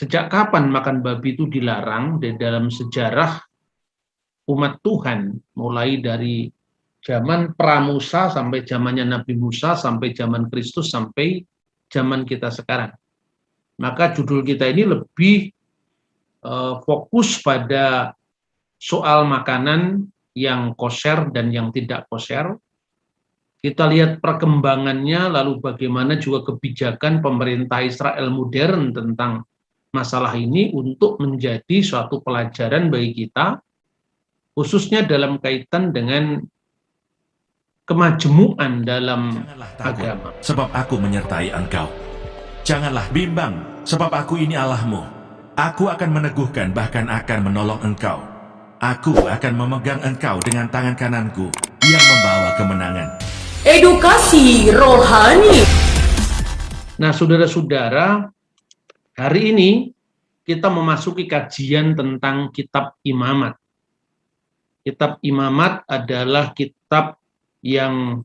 Sejak kapan makan babi itu dilarang? Di dalam sejarah umat Tuhan, mulai dari zaman pra-Musa sampai zamannya Nabi Musa, sampai zaman Kristus, sampai zaman kita sekarang. Maka judul kita ini lebih fokus pada soal makanan yang kosher dan yang tidak kosher. Kita lihat perkembangannya, lalu bagaimana juga kebijakan pemerintah Israel modern tentang masalah ini untuk menjadi suatu pelajaran bagi kita, khususnya dalam kaitan dengan kemajemukan dalam agama. Sebab aku menyertai engkau. Janganlah bimbang, sebab aku ini Allahmu. Aku akan meneguhkan, bahkan akan menolong engkau. Aku akan memegang engkau dengan tangan kananku yang membawa kemenangan. Edukasi rohani. Nah, saudara-saudara, hari ini kita memasuki kajian tentang kitab Imamat. Kitab Imamat adalah kitab yang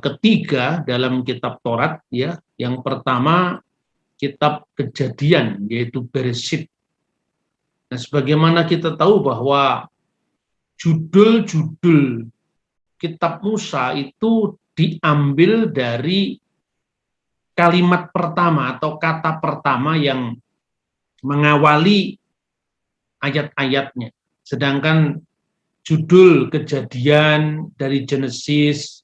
ketiga dalam kitab Taurat, ya. Yang pertama kitab Kejadian, yaitu Bereshit. Nah, sebagaimana kita tahu bahwa judul-judul kitab Musa itu diambil dari kalimat pertama atau kata pertama yang mengawali ayat-ayatnya. Sedangkan judul Kejadian dari Genesis,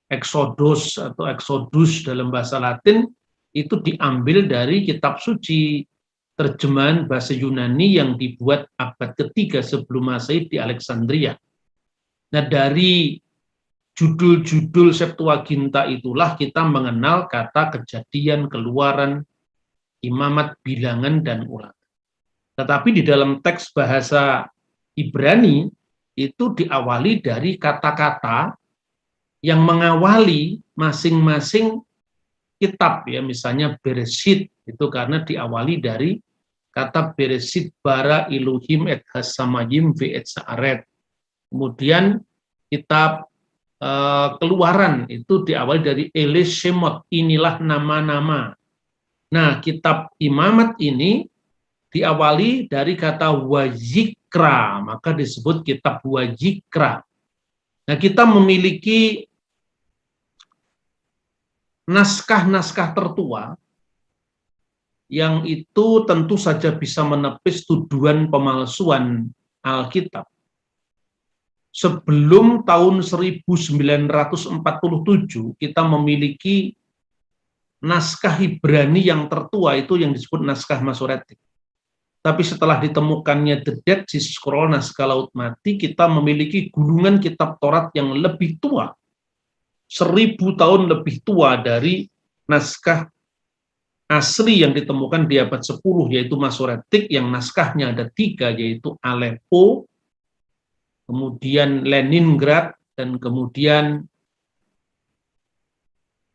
Exodus atau Exodus dalam bahasa Latin itu diambil dari kitab suci terjemahan bahasa Yunani yang dibuat abad ketiga sebelum Masehi di Alexandria. Nah, dari judul-judul Septuaginta itulah kita mengenal kata Kejadian, Keluaran, Imamat, Bilangan, dan Ulangan. Tetapi di dalam teks bahasa Ibrani itu diawali dari kata-kata yang mengawali masing-masing kitab, ya. Misalnya Bereshit itu karena diawali dari kata Bereshit bara Elohim et hasamayim ve et sa'aret. Kemudian kitab Keluaran itu diawali dari Ele Shemot, inilah nama-nama. Nah, kitab Imamat ini diawali dari kata wajikra, maka disebut kitab wajikra. Nah, kita memiliki naskah-naskah tertua yang itu tentu saja bisa menepis tuduhan pemalsuan Alkitab. Sebelum tahun 1947 kita memiliki naskah Ibrani yang tertua, itu yang disebut naskah Masoretik. Tapi setelah ditemukannya The Dead Sea Scroll, naskah Laut Mati, kita memiliki gulungan kitab Taurat yang lebih tua, 1000 tahun lebih tua dari naskah asli yang ditemukan di abad 10, yaitu Masoretik, yang naskahnya ada 3, yaitu Aleppo, kemudian Leningrad, dan kemudian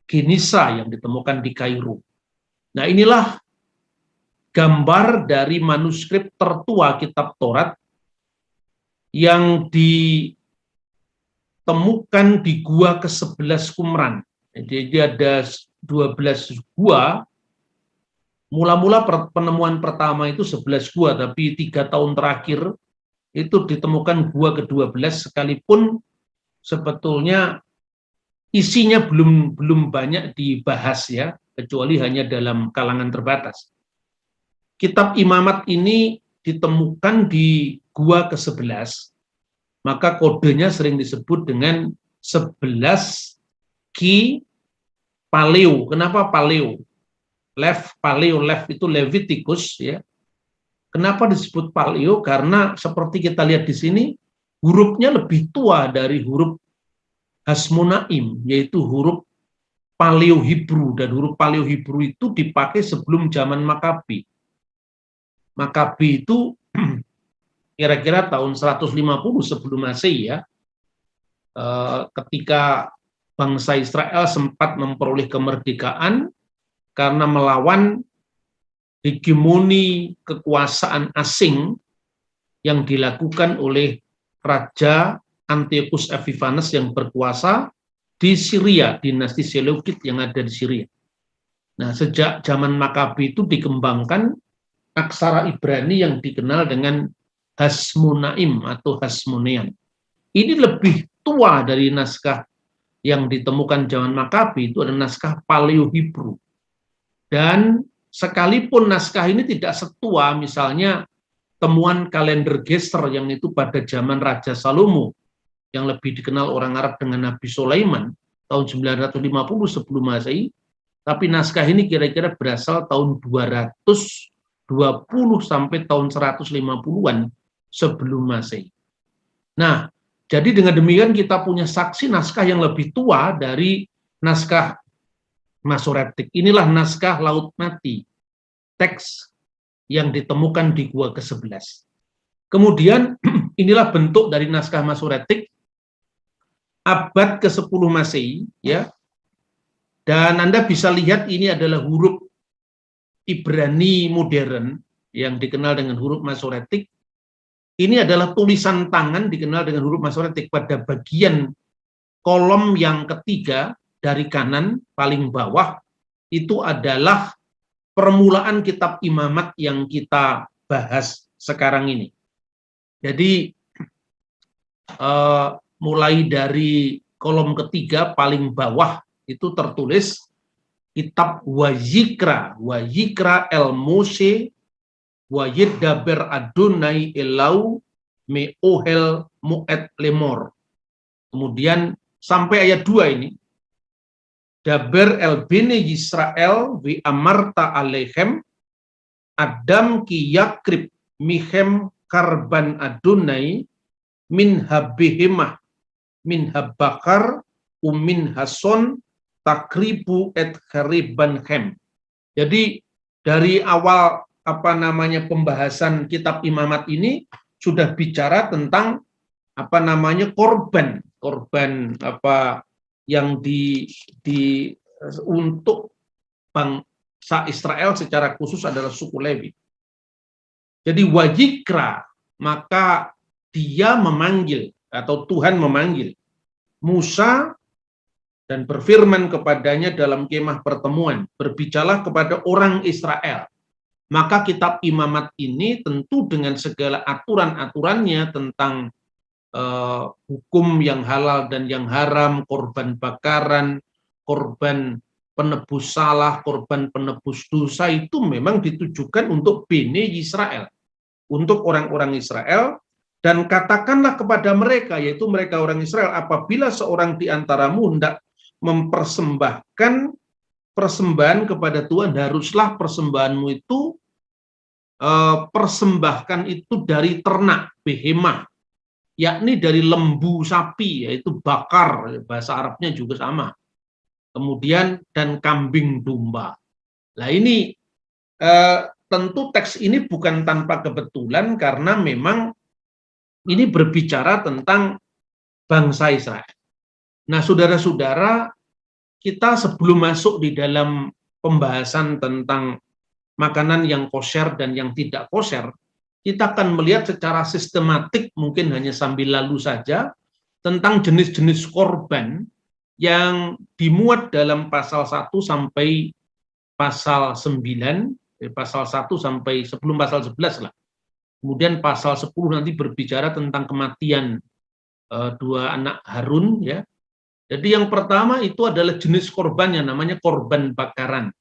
Genisa yang ditemukan di Kairo. Nah, inilah gambar dari manuskrip tertua kitab Taurat yang ditemukan di gua ke-11 Qumran. Jadi ada 12 gua. Mula-mula penemuan pertama itu 11 gua, tapi 3 tahun terakhir itu ditemukan gua ke-12, sekalipun sebetulnya isinya belum banyak dibahas, ya, kecuali hanya dalam kalangan terbatas. Kitab Imamat ini ditemukan di gua ke-11, maka kodenya sering disebut dengan 11 Ki Paleo. Kenapa Paleo? Paleo itu Leviticus, ya. Kenapa disebut Paleo? Karena seperti kita lihat di sini, hurufnya lebih tua dari huruf Hasmonaim, yaitu huruf Paleo Hebrew, dan huruf Paleo Hebrew itu dipakai sebelum zaman Makabi. Makabi itu kira-kira tahun 150 sebelum Masehi, ya. Ketika bangsa Israel sempat memperoleh kemerdekaan karena melawan hegemoni kekuasaan asing yang dilakukan oleh Raja Antiochus Epiphanes yang berkuasa di Syria, dinasti Seleukid yang ada di Syria. Nah, sejak zaman Makabi itu dikembangkan aksara Ibrani yang dikenal dengan Hasmonaim atau Hasmonean. Ini lebih tua dari naskah yang ditemukan zaman Makabi, itu adalah naskah Paleo-Hebrew. Dan sekalipun naskah ini tidak setua misalnya temuan kalender Geser yang itu pada zaman Raja Salomo, yang lebih dikenal orang Arab dengan Nabi Sulaiman tahun 950 sebelum Masehi, tapi naskah ini kira-kira berasal tahun 220 sampai tahun 150-an sebelum Masehi. Nah, jadi dengan demikian kita punya saksi naskah yang lebih tua dari naskah Masoretik. Inilah naskah Laut Mati, teks yang ditemukan di Gua ke-11. Kemudian inilah bentuk dari naskah Masoretik abad ke-10 Masehi, ya. Dan Anda bisa lihat ini adalah huruf Ibrani modern yang dikenal dengan huruf Masoretik. Ini adalah tulisan tangan dikenal dengan huruf Masoretik. Pada bagian kolom yang ketiga dari kanan paling bawah itu adalah permulaan kitab Imamat yang kita bahas sekarang ini. Jadi mulai dari kolom ketiga paling bawah itu tertulis kitab Wayikra El Mose Wayiddaber Adonai Elau Meohel Moed Lemor. Kemudian sampai ayat 2 ini, Daber el bene Yisrael vi amarta alehem Adam ki yakrib mihem karban Adonai min habihimah min habakar umin hason takribu et khariban hem. Jadi dari awal pembahasan kitab Imamat ini sudah bicara tentang korban yang untuk bangsa Israel secara khusus adalah suku Lewi. Jadi Wayikra, maka dia memanggil atau Tuhan memanggil Musa dan berfirman kepadanya dalam kemah pertemuan, berbicaralah kepada orang Israel. Maka kitab Imamat ini tentu dengan segala aturan-aturannya tentang hukum yang halal dan yang haram, korban bakaran, korban penebus salah, korban penebus dosa, itu memang ditujukan untuk Bene Israel, untuk orang-orang Israel. Dan katakanlah kepada mereka, yaitu mereka orang Israel, apabila seorang di antaramu hendak mempersembahkan persembahan kepada Tuhan, haruslah persembahanmu itu persembahkan itu dari ternak behemah, yakni dari lembu sapi, yaitu bakar, bahasa Arabnya juga sama. Kemudian dan kambing domba. Nah ini tentu teks ini bukan tanpa kebetulan, karena memang ini berbicara tentang bangsa Israel. Nah, saudara-saudara, kita sebelum masuk di dalam pembahasan tentang makanan yang kosher dan yang tidak kosher, kita akan melihat secara sistematik, mungkin hanya sambil lalu saja, tentang jenis-jenis korban yang dimuat dalam pasal 1 sampai pasal 9, pasal 1 sampai sebelum pasal 11 lah. Kemudian pasal 10 nanti berbicara tentang kematian dua anak Harun, ya. Jadi yang pertama itu adalah jenis korban yang namanya korban bakaran.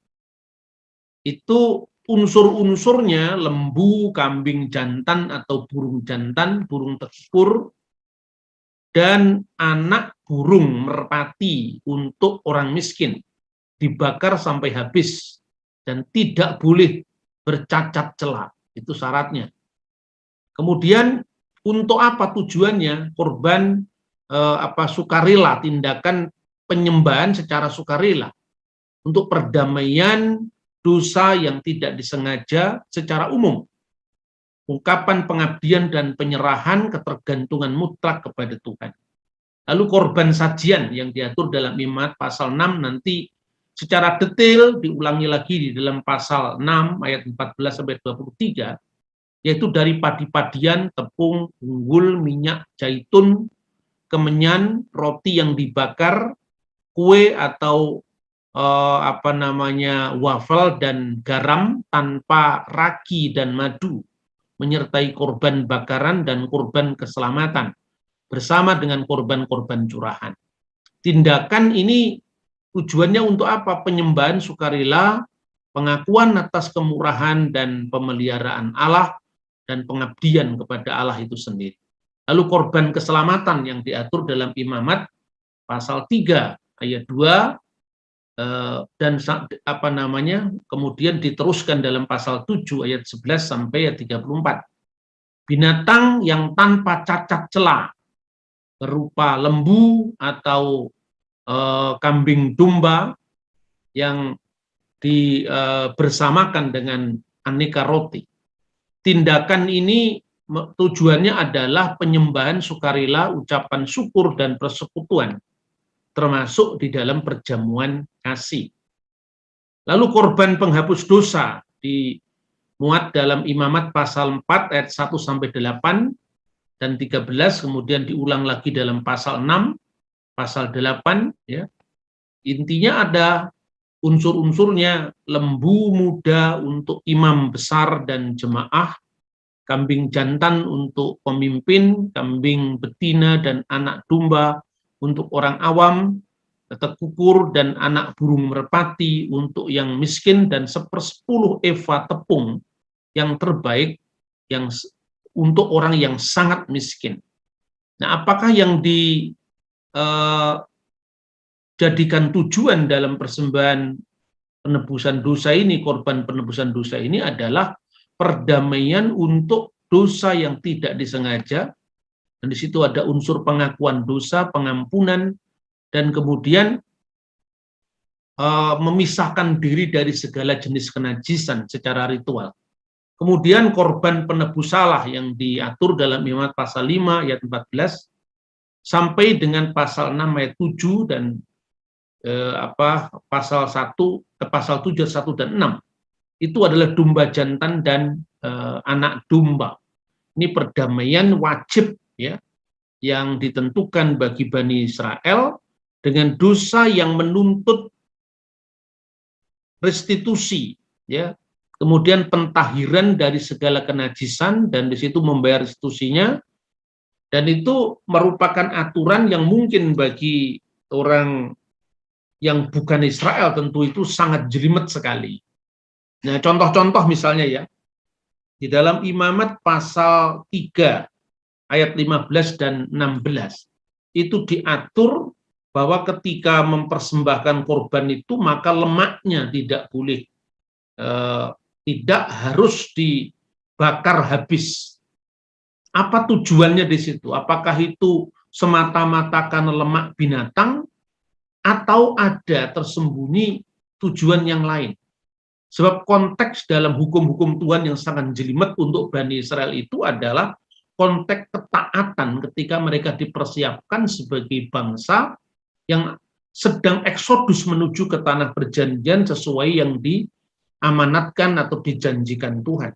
Itu unsur-unsurnya lembu, kambing jantan atau burung jantan, burung tekepur, dan anak burung merpati untuk orang miskin, dibakar sampai habis dan tidak boleh bercacat celah. Itu syaratnya. Kemudian untuk apa tujuannya? Korban sukarela, tindakan penyembahan secara sukarela untuk perdamaian dosa yang tidak disengaja secara umum, ungkapan pengabdian dan penyerahan ketergantungan mutlak kepada Tuhan. Lalu korban sajian yang diatur dalam Imamat pasal 6 nanti secara detail diulangi lagi di dalam pasal 6 ayat 14 sampai 23, yaitu dari padi-padian, tepung, unggul, minyak, zaitun, kemenyan, roti yang dibakar, kue atau wafel dan garam tanpa ragi dan madu, menyertai korban bakaran dan korban keselamatan, bersama dengan korban-korban curahan. Tindakan ini tujuannya untuk apa? Penyembahan sukarela, pengakuan atas kemurahan dan pemeliharaan Allah, dan pengabdian kepada Allah itu sendiri. Lalu korban keselamatan yang diatur dalam Imamat pasal 3 ayat 2 dan kemudian diteruskan dalam pasal 7 ayat 11 sampai ayat 34. Binatang yang tanpa cacat celah berupa lembu atau kambing domba yang bersamakan dengan aneka roti. Tindakan ini tujuannya adalah penyembahan sukarela, ucapan syukur dan persekutuan, termasuk di dalam perjamuan kasih. Lalu korban penghapus dosa dimuat dalam Imamat pasal 4 ayat 1 sampai 8 dan 13, kemudian diulang lagi dalam pasal 6, pasal 8 ya. Intinya ada unsur-unsurnya: lembu muda untuk imam besar dan jemaah, kambing jantan untuk pemimpin, kambing betina dan anak domba untuk orang awam, tekukur dan anak burung merpati untuk yang miskin, dan 1/10 eva tepung yang terbaik yang untuk orang yang sangat miskin. Nah, apakah yang dijadikan tujuan dalam persembahan penebusan dosa ini, korban penebusan dosa ini adalah perdamaian untuk dosa yang tidak disengaja, dan di situ ada unsur pengakuan dosa, pengampunan, dan kemudian memisahkan diri dari segala jenis kenajisan secara ritual. Kemudian korban penebus salah yang diatur dalam Imamat pasal 5 ayat 14 sampai dengan pasal 6 ayat 7 dan pasal 7 ayat 1 dan 6. Itu adalah domba jantan dan anak domba. Ini perdamaian wajib ya, yang ditentukan bagi Bani Israel dengan dosa yang menuntut restitusi ya. Kemudian pentahiran dari segala kenajisan, dan di situ membayar restitusinya, dan itu merupakan aturan yang mungkin bagi orang yang bukan Israel tentu itu sangat jelimet sekali. Nah, contoh-contoh misalnya ya, di dalam Imamat pasal 3 ayat 15 dan 16 itu diatur bahwa ketika mempersembahkan korban itu maka lemaknya tidak boleh tidak harus dibakar habis. Apa tujuannya di situ? Apakah itu semata-mata karena lemak binatang atau ada tersembunyi tujuan yang lain? Sebab konteks dalam hukum-hukum Tuhan yang sangat jelimet untuk Bani Israel itu adalah konteks ketaatan ketika mereka dipersiapkan sebagai bangsa yang sedang eksodus menuju ke tanah perjanjian sesuai yang diamanatkan atau dijanjikan Tuhan.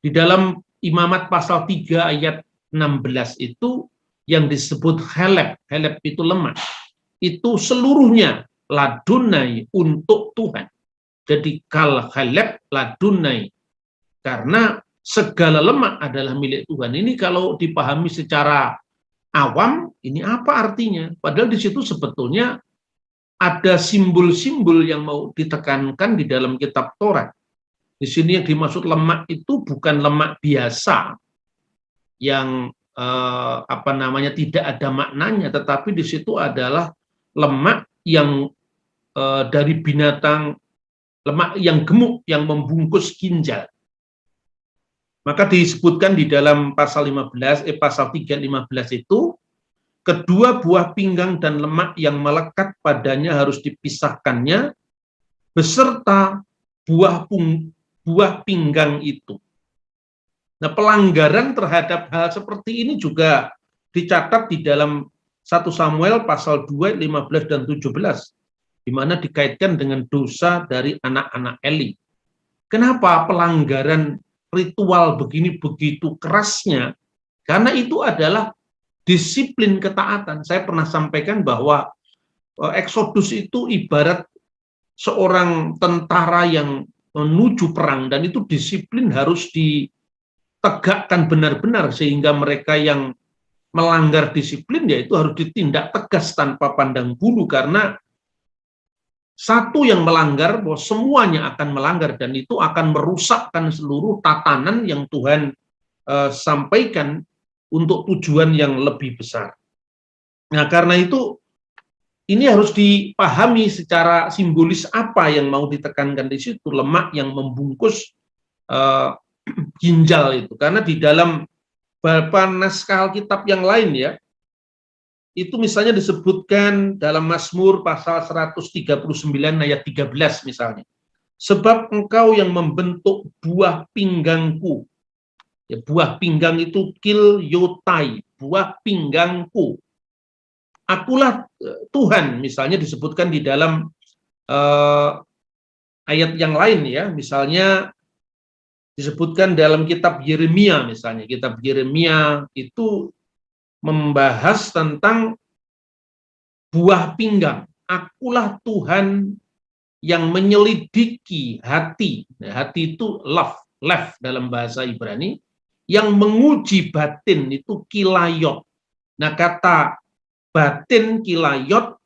Di dalam Imamat pasal 3 ayat 16 itu yang disebut helep itu lemak, itu seluruhnya ladunai untuk Tuhan. Jadi kal helep ladunai, karena segala lemak adalah milik Tuhan. Ini kalau dipahami secara awam, ini apa artinya? Padahal di situ sebetulnya ada simbol-simbol yang mau ditekankan di dalam kitab Taurat. Di sini yang dimaksud lemak itu bukan lemak biasa yang tidak ada maknanya, tetapi di situ adalah lemak yang dari binatang, lemak yang gemuk yang membungkus ginjal. Maka disebutkan di dalam pasal 3:15 itu, kedua buah pinggang dan lemak yang melekat padanya harus dipisahkannya beserta buah pinggang itu. Nah, pelanggaran terhadap hal seperti ini juga dicatat di dalam 1 Samuel pasal 2, 15 dan 17, di mana dikaitkan dengan dosa dari anak-anak Eli. Kenapa pelanggaran ritual begini begitu kerasnya? Karena itu adalah disiplin ketaatan. Saya pernah sampaikan bahwa Eksodus itu ibarat seorang tentara yang menuju perang, dan itu disiplin harus ditegakkan benar-benar sehingga mereka yang melanggar disiplin yaitu harus ditindak tegas tanpa pandang bulu, karena satu yang melanggar, bahwa semuanya akan melanggar, dan itu akan merusakkan seluruh tatanan yang Tuhan sampaikan untuk tujuan yang lebih besar. Nah, karena itu ini harus dipahami secara simbolis apa yang mau ditekankan di situ, lemak yang membungkus ginjal itu. Karena di dalam beberapa naskah Alkitab yang lain ya, itu misalnya disebutkan dalam Mazmur pasal 139 ayat 13 misalnya. Sebab engkau yang membentuk buah pinggangku. Ya, buah pinggang itu kilyotai, buah pinggangku. Akulah Tuhan, misalnya disebutkan di dalam ayat yang lain ya, misalnya disebutkan dalam kitab Yeremia misalnya. Kitab Yeremia itu membahas tentang buah pinggang. Akulah Tuhan yang menyelidiki hati. Nah, hati itu love dalam bahasa Ibrani. Yang menguji batin itu kilayot. Nah, kata batin, kilayot,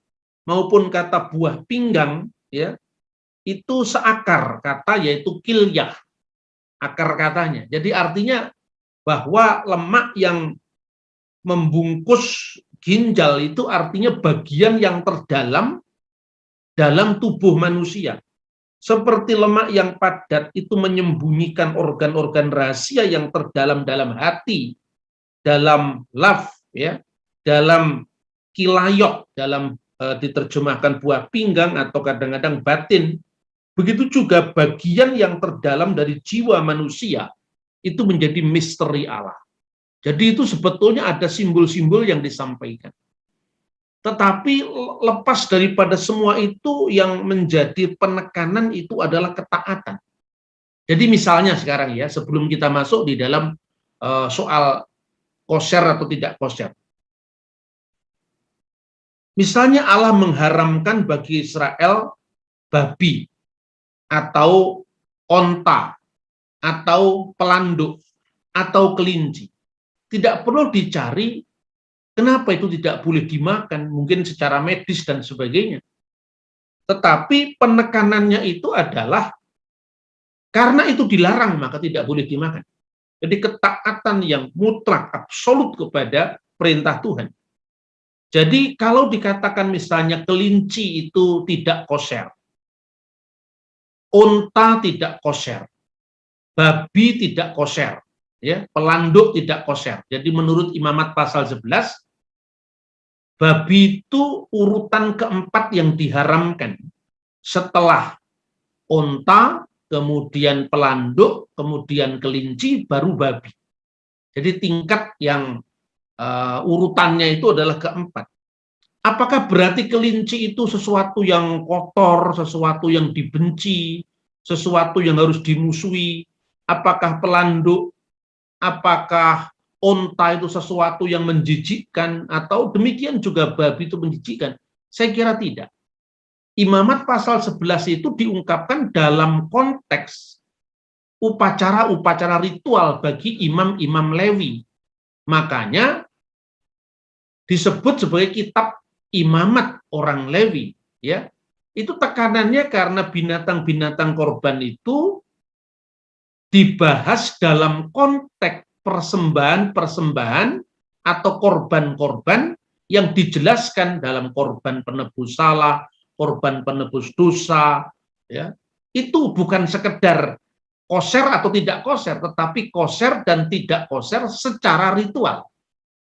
maupun kata buah pinggang, ya, itu seakar kata, yaitu kilyah. Akar katanya. Jadi artinya bahwa lemak yang membungkus ginjal itu artinya bagian yang terdalam dalam tubuh manusia. Seperti lemak yang padat itu menyembunyikan organ-organ rahasia yang terdalam dalam hati, dalam love, ya, dalam kilayot, dalam diterjemahkan buah pinggang atau kadang-kadang batin. Begitu juga bagian yang terdalam dari jiwa manusia itu menjadi misteri Allah. Jadi itu sebetulnya ada simbol-simbol yang disampaikan. Tetapi lepas daripada semua itu, yang menjadi penekanan itu adalah ketaatan. Jadi misalnya sekarang ya, sebelum kita masuk di dalam soal kosher atau tidak kosher. Misalnya Allah mengharamkan bagi Israel babi, atau onta, atau pelanduk, atau kelinci. Tidak perlu dicari kenapa itu tidak boleh dimakan, mungkin secara medis dan sebagainya. Tetapi penekanannya itu adalah karena itu dilarang maka tidak boleh dimakan. Jadi ketaatan yang mutlak, absolut kepada perintah Tuhan. Jadi kalau dikatakan misalnya kelinci itu tidak kosher, unta tidak kosher, babi tidak kosher, ya, pelanduk tidak kosher. Jadi menurut Imamat pasal 11, babi itu urutan keempat yang diharamkan. Setelah unta, kemudian pelanduk, kemudian kelinci, baru babi. Jadi tingkat yang urutannya itu adalah keempat. Apakah berarti kelinci itu sesuatu yang kotor, sesuatu yang dibenci, sesuatu yang harus dimusuhi? Apakah pelanduk, apakah onta itu sesuatu yang menjijikkan, atau demikian juga babi itu menjijikkan? Saya kira tidak. Imamat pasal 11 itu diungkapkan dalam konteks upacara-upacara ritual bagi imam-imam Lewi. Makanya disebut sebagai kitab imamat orang Lewi, ya. Itu tekanannya karena binatang-binatang korban itu dibahas dalam konteks persembahan-persembahan atau korban-korban yang dijelaskan dalam korban penebus salah, korban penebus dosa, ya. Itu bukan sekedar kosher atau tidak kosher, tetapi kosher dan tidak kosher secara ritual.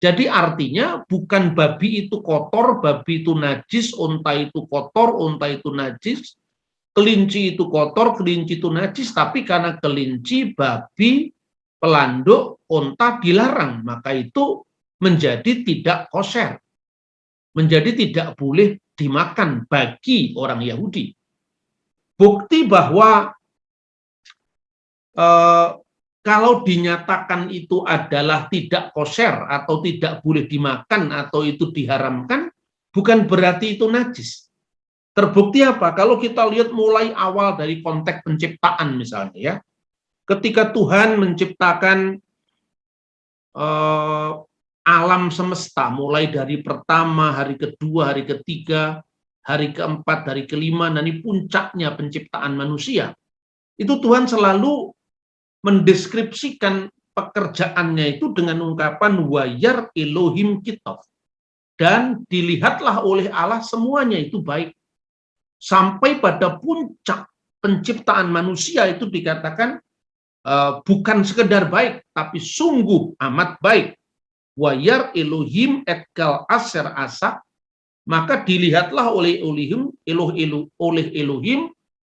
Jadi artinya bukan babi itu kotor, babi itu najis, unta itu kotor, unta itu najis, kelinci itu kotor, kelinci itu najis, tapi karena kelinci, babi, pelanduk, unta dilarang, maka itu menjadi tidak kosher, menjadi tidak boleh dimakan bagi orang Yahudi. Bukti bahwa kalau dinyatakan itu adalah tidak kosher atau tidak boleh dimakan atau itu diharamkan, bukan berarti itu najis. Terbukti apa? Kalau kita lihat mulai awal dari konteks penciptaan misalnya ya, ketika Tuhan menciptakan alam semesta, mulai dari pertama, hari kedua, hari ketiga, hari keempat, hari kelima, dan ini puncaknya penciptaan manusia. Itu Tuhan selalu mendeskripsikan pekerjaannya itu dengan ungkapan wayar Elohim kitov. Dan dilihatlah oleh Allah semuanya itu baik. Sampai pada puncak penciptaan manusia itu dikatakan bukan sekedar baik, tapi sungguh amat baik. Wayar Elohim et kal aser asa, maka dilihatlah oleh Elohim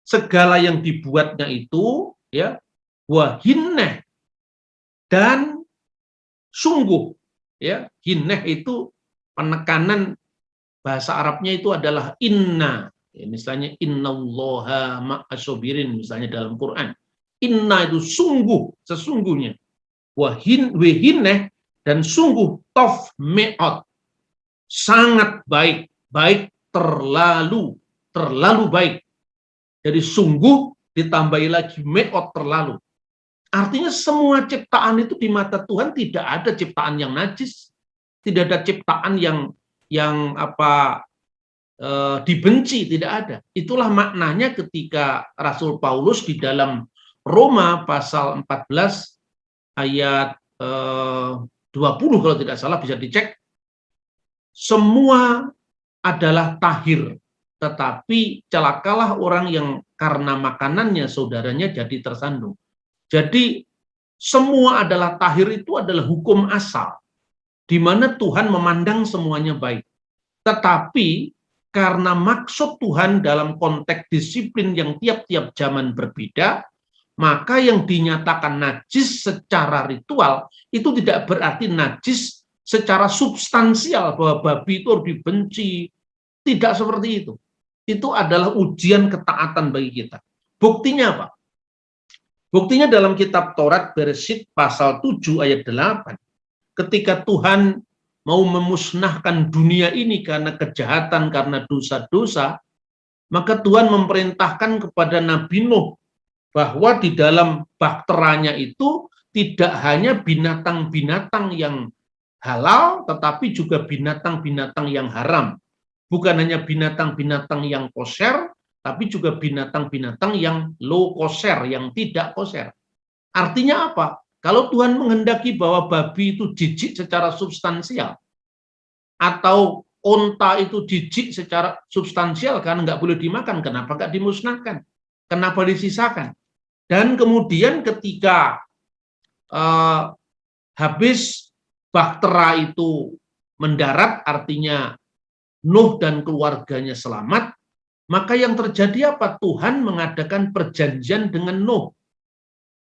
segala yang dibuatnya itu, ya, wahinneh, dan sungguh, ya, hinneh itu penekanan bahasa Arabnya itu adalah inna. Ya, misalnya innallaha ma'asobirin misalnya dalam Quran. Inna itu sungguh, sesungguhnya. Wahinneh, dan sungguh tof me'ot. Sangat baik. Baik terlalu baik. Jadi sungguh ditambahi lagi me'ot terlalu. Artinya semua ciptaan itu di mata Tuhan tidak ada ciptaan yang najis. Tidak ada ciptaan yang dibenci, tidak ada. Itulah maknanya ketika Rasul Paulus di dalam Roma pasal 14 ayat 20 kalau tidak salah, bisa dicek. Semua adalah tahir, tetapi celakalah orang yang karena makanannya saudaranya jadi tersandung. Jadi semua adalah tahir itu adalah hukum asal, di mana Tuhan memandang semuanya baik. Tetapi karena maksud Tuhan dalam konteks disiplin yang tiap-tiap zaman berbeda, maka yang dinyatakan najis secara ritual itu tidak berarti najis secara substansial, bahwa babi itu harus dibenci. Tidak seperti itu. Itu adalah ujian ketaatan bagi kita. Buktinya apa? Buktinya dalam kitab Taurat Bereshit pasal 7 ayat 8. Ketika Tuhan mau memusnahkan dunia ini karena kejahatan, karena dosa-dosa, maka Tuhan memerintahkan kepada Nabi Nuh bahwa di dalam bakteranya itu tidak hanya binatang-binatang yang halal, tetapi juga binatang-binatang yang haram. Bukan hanya binatang-binatang yang kosher, tapi juga binatang-binatang yang low kosher, yang tidak kosher. Artinya apa? Kalau Tuhan menghendaki bahwa babi itu jijik secara substansial, atau onta itu jijik secara substansial karena nggak boleh dimakan, kenapa nggak dimusnahkan? Kenapa disisakan? Dan kemudian ketika habis bahtera itu mendarat, artinya Nuh dan keluarganya selamat, maka yang terjadi apa? Tuhan mengadakan perjanjian dengan Nuh.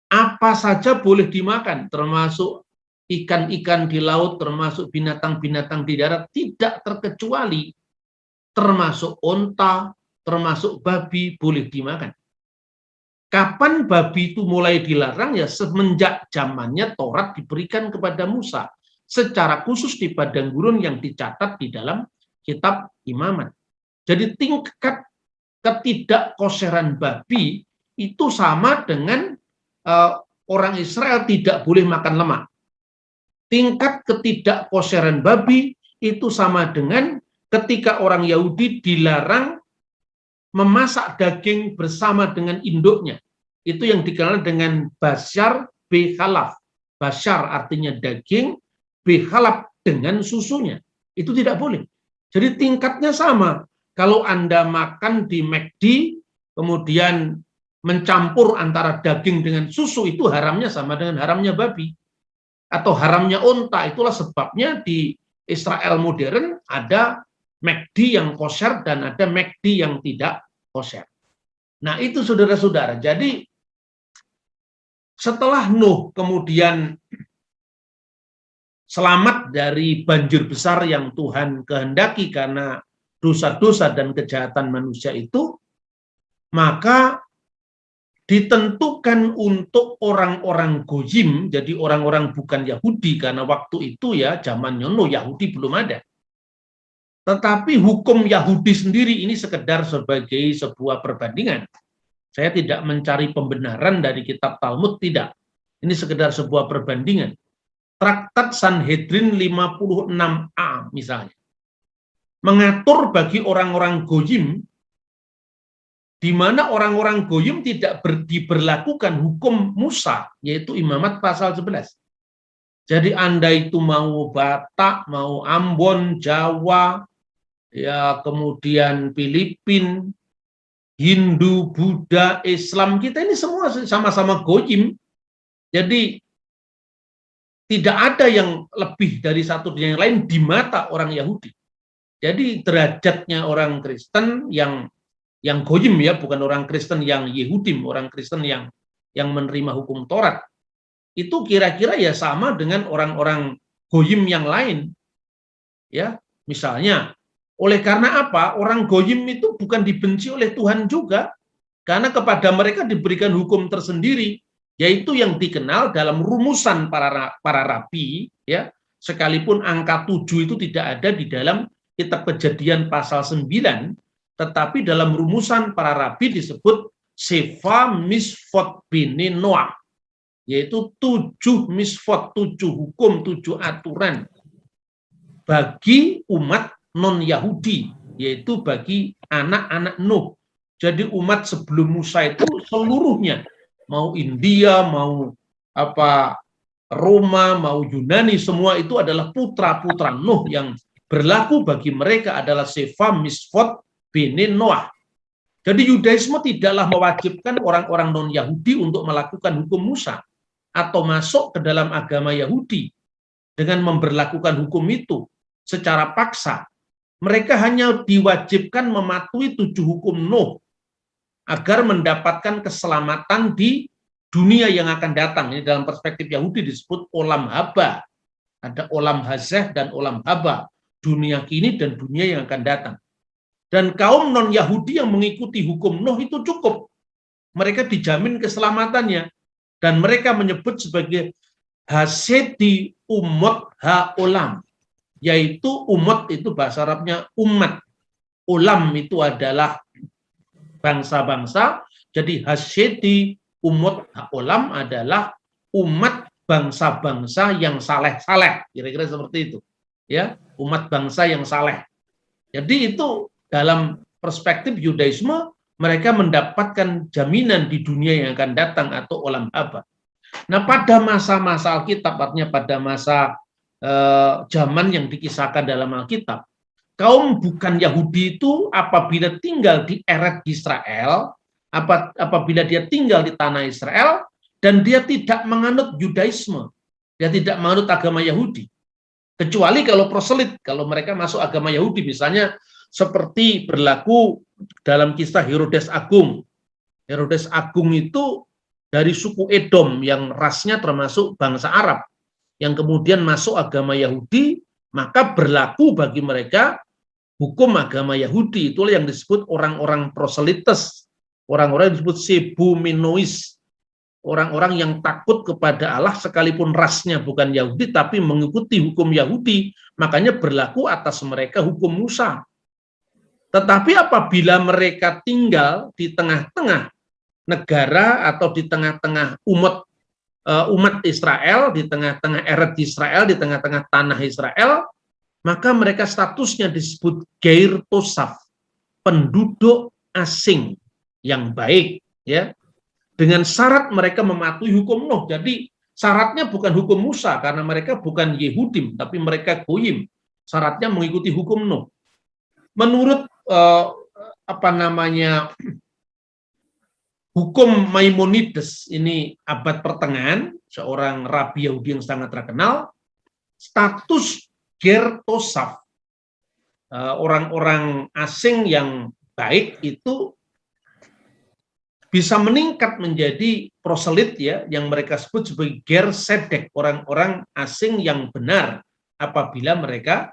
Apa saja boleh dimakan, termasuk ikan-ikan di laut, termasuk binatang-binatang di darat, tidak terkecuali, termasuk onta, termasuk babi, boleh dimakan. Kapan babi itu mulai dilarang? Ya semenjak zamannya Taurat diberikan kepada Musa, secara khusus di padang gurun yang dicatat di dalam kitab Imamat. Jadi tingkat ketidakkoseran babi itu sama dengan orang Israel tidak boleh makan lemak. Tingkat ketidakkoseran babi itu sama dengan ketika orang Yahudi dilarang memasak daging bersama dengan induknya. Itu yang dikenal dengan basyar bekhalaf. Basyar artinya daging, bekhalaf dengan susunya. Itu tidak boleh. Jadi tingkatnya sama. Kalau Anda makan di McD, kemudian mencampur antara daging dengan susu, itu haramnya sama dengan haramnya babi atau haramnya onta. Itulah sebabnya di Israel modern ada McD yang kosher dan ada McD yang tidak kosher. Nah itu saudara-saudara. Jadi setelah Nuh kemudian selamat dari banjir besar yang Tuhan kehendaki karena dosa-dosa dan kejahatan manusia itu, maka ditentukan untuk orang-orang Goyim, jadi orang-orang bukan Yahudi, karena waktu itu ya zamannya Nuh Yahudi belum ada. Tetapi hukum Yahudi sendiri ini sekedar sebagai sebuah perbandingan. Saya tidak mencari pembenaran dari kitab Talmud, tidak. Ini sekedar sebuah perbandingan. Traktat Sanhedrin 56a misalnya, mengatur bagi orang-orang Goyim, di mana orang-orang Goyim tidak diberlakukan hukum Musa, yaitu imamat pasal 11. Jadi Anda itu mau Batak, mau Ambon, Jawa, ya kemudian Filipina, Hindu, Buddha, Islam, kita ini semua sama-sama Goyim. Jadi tidak ada yang lebih dari satu dan yang lain di mata orang Yahudi. Jadi derajatnya orang Kristen yang Goyim, ya, bukan orang Kristen yang Yehudim, orang Kristen yang menerima hukum Taurat, itu kira-kira ya sama dengan orang-orang Goyim yang lain. Ya, misalnya, oleh karena apa? Orang Goyim itu bukan dibenci oleh Tuhan juga, karena kepada mereka diberikan hukum tersendiri, yaitu yang dikenal dalam rumusan para rabi, ya, sekalipun angka 7 itu tidak ada di dalam kitab Kejadian pasal 9, tetapi dalam rumusan para rabi disebut Sefa Misfot Bene Noah, yaitu 7 misfot, 7 hukum, 7 aturan bagi umat non-Yahudi, yaitu bagi anak-anak Nuh. Jadi umat sebelum Musa itu seluruhnya, mau India, mau Roma, mau Yunani, semua itu adalah putra-putra Nuh. Yang berlaku bagi mereka adalah Sefa Misfot Bene Noah. Jadi Yudaisme tidaklah mewajibkan orang-orang non-Yahudi untuk melakukan hukum Musa atau masuk ke dalam agama Yahudi dengan memberlakukan hukum itu secara paksa. Mereka hanya diwajibkan mematuhi 7 hukum Nuh agar mendapatkan keselamatan di dunia yang akan datang. Ini dalam perspektif Yahudi disebut olam haba. Ada olam hazeh dan olam haba, dunia kini dan dunia yang akan datang. Dan kaum non-Yahudi yang mengikuti hukum Nuh itu cukup. Mereka dijamin keselamatannya. Dan mereka menyebut sebagai hasedi umot ha-olam. Yaitu umot itu bahasa Arabnya umat. Olam itu adalah bangsa-bangsa. Jadi hasedi umot ha-olam adalah umat bangsa-bangsa yang saleh-saleh. Kira-kira seperti itu. Ya, umat bangsa yang saleh. Jadi itu dalam perspektif Yudaisme, mereka mendapatkan jaminan di dunia yang akan datang atau olam haba. Nah, pada masa-masa Alkitab, artinya pada masa zaman yang dikisahkan dalam Alkitab, kaum bukan Yahudi itu apabila tinggal di Eret Israel, apabila dia tinggal di tanah Israel, dan dia tidak menganut Yudaisme, dia tidak menganut agama Yahudi, kecuali kalau proselit, kalau mereka masuk agama Yahudi, misalnya seperti berlaku dalam kisah Herodes Agung. Herodes Agung itu dari suku Edom yang rasnya termasuk bangsa Arab, yang kemudian masuk agama Yahudi, maka berlaku bagi mereka hukum agama Yahudi. Itulah yang disebut orang-orang proselites, orang-orang yang disebut sebumenois, orang-orang yang takut kepada Allah sekalipun rasnya bukan Yahudi, tapi mengikuti hukum Yahudi, makanya berlaku atas mereka hukum Musa. Tetapi apabila mereka tinggal di tengah-tengah negara atau di tengah-tengah umat Israel, di tengah-tengah Eret Israel, di tengah-tengah tanah Israel, maka mereka statusnya disebut Geir Tosaf, penduduk asing yang baik, ya, dengan syarat mereka mematuhi hukum Nuh. Jadi syaratnya bukan hukum Musa karena mereka bukan Yehudim, tapi mereka Goyim. Syaratnya mengikuti hukum Nuh. Menurut hukum Maimonides, ini abad pertengahan, seorang rabi Yahudi yang sangat terkenal, status Ger Tosaf, orang-orang asing yang baik itu bisa meningkat menjadi proselit, ya, yang mereka sebut sebagai Ger Sedek, orang-orang asing yang benar apabila mereka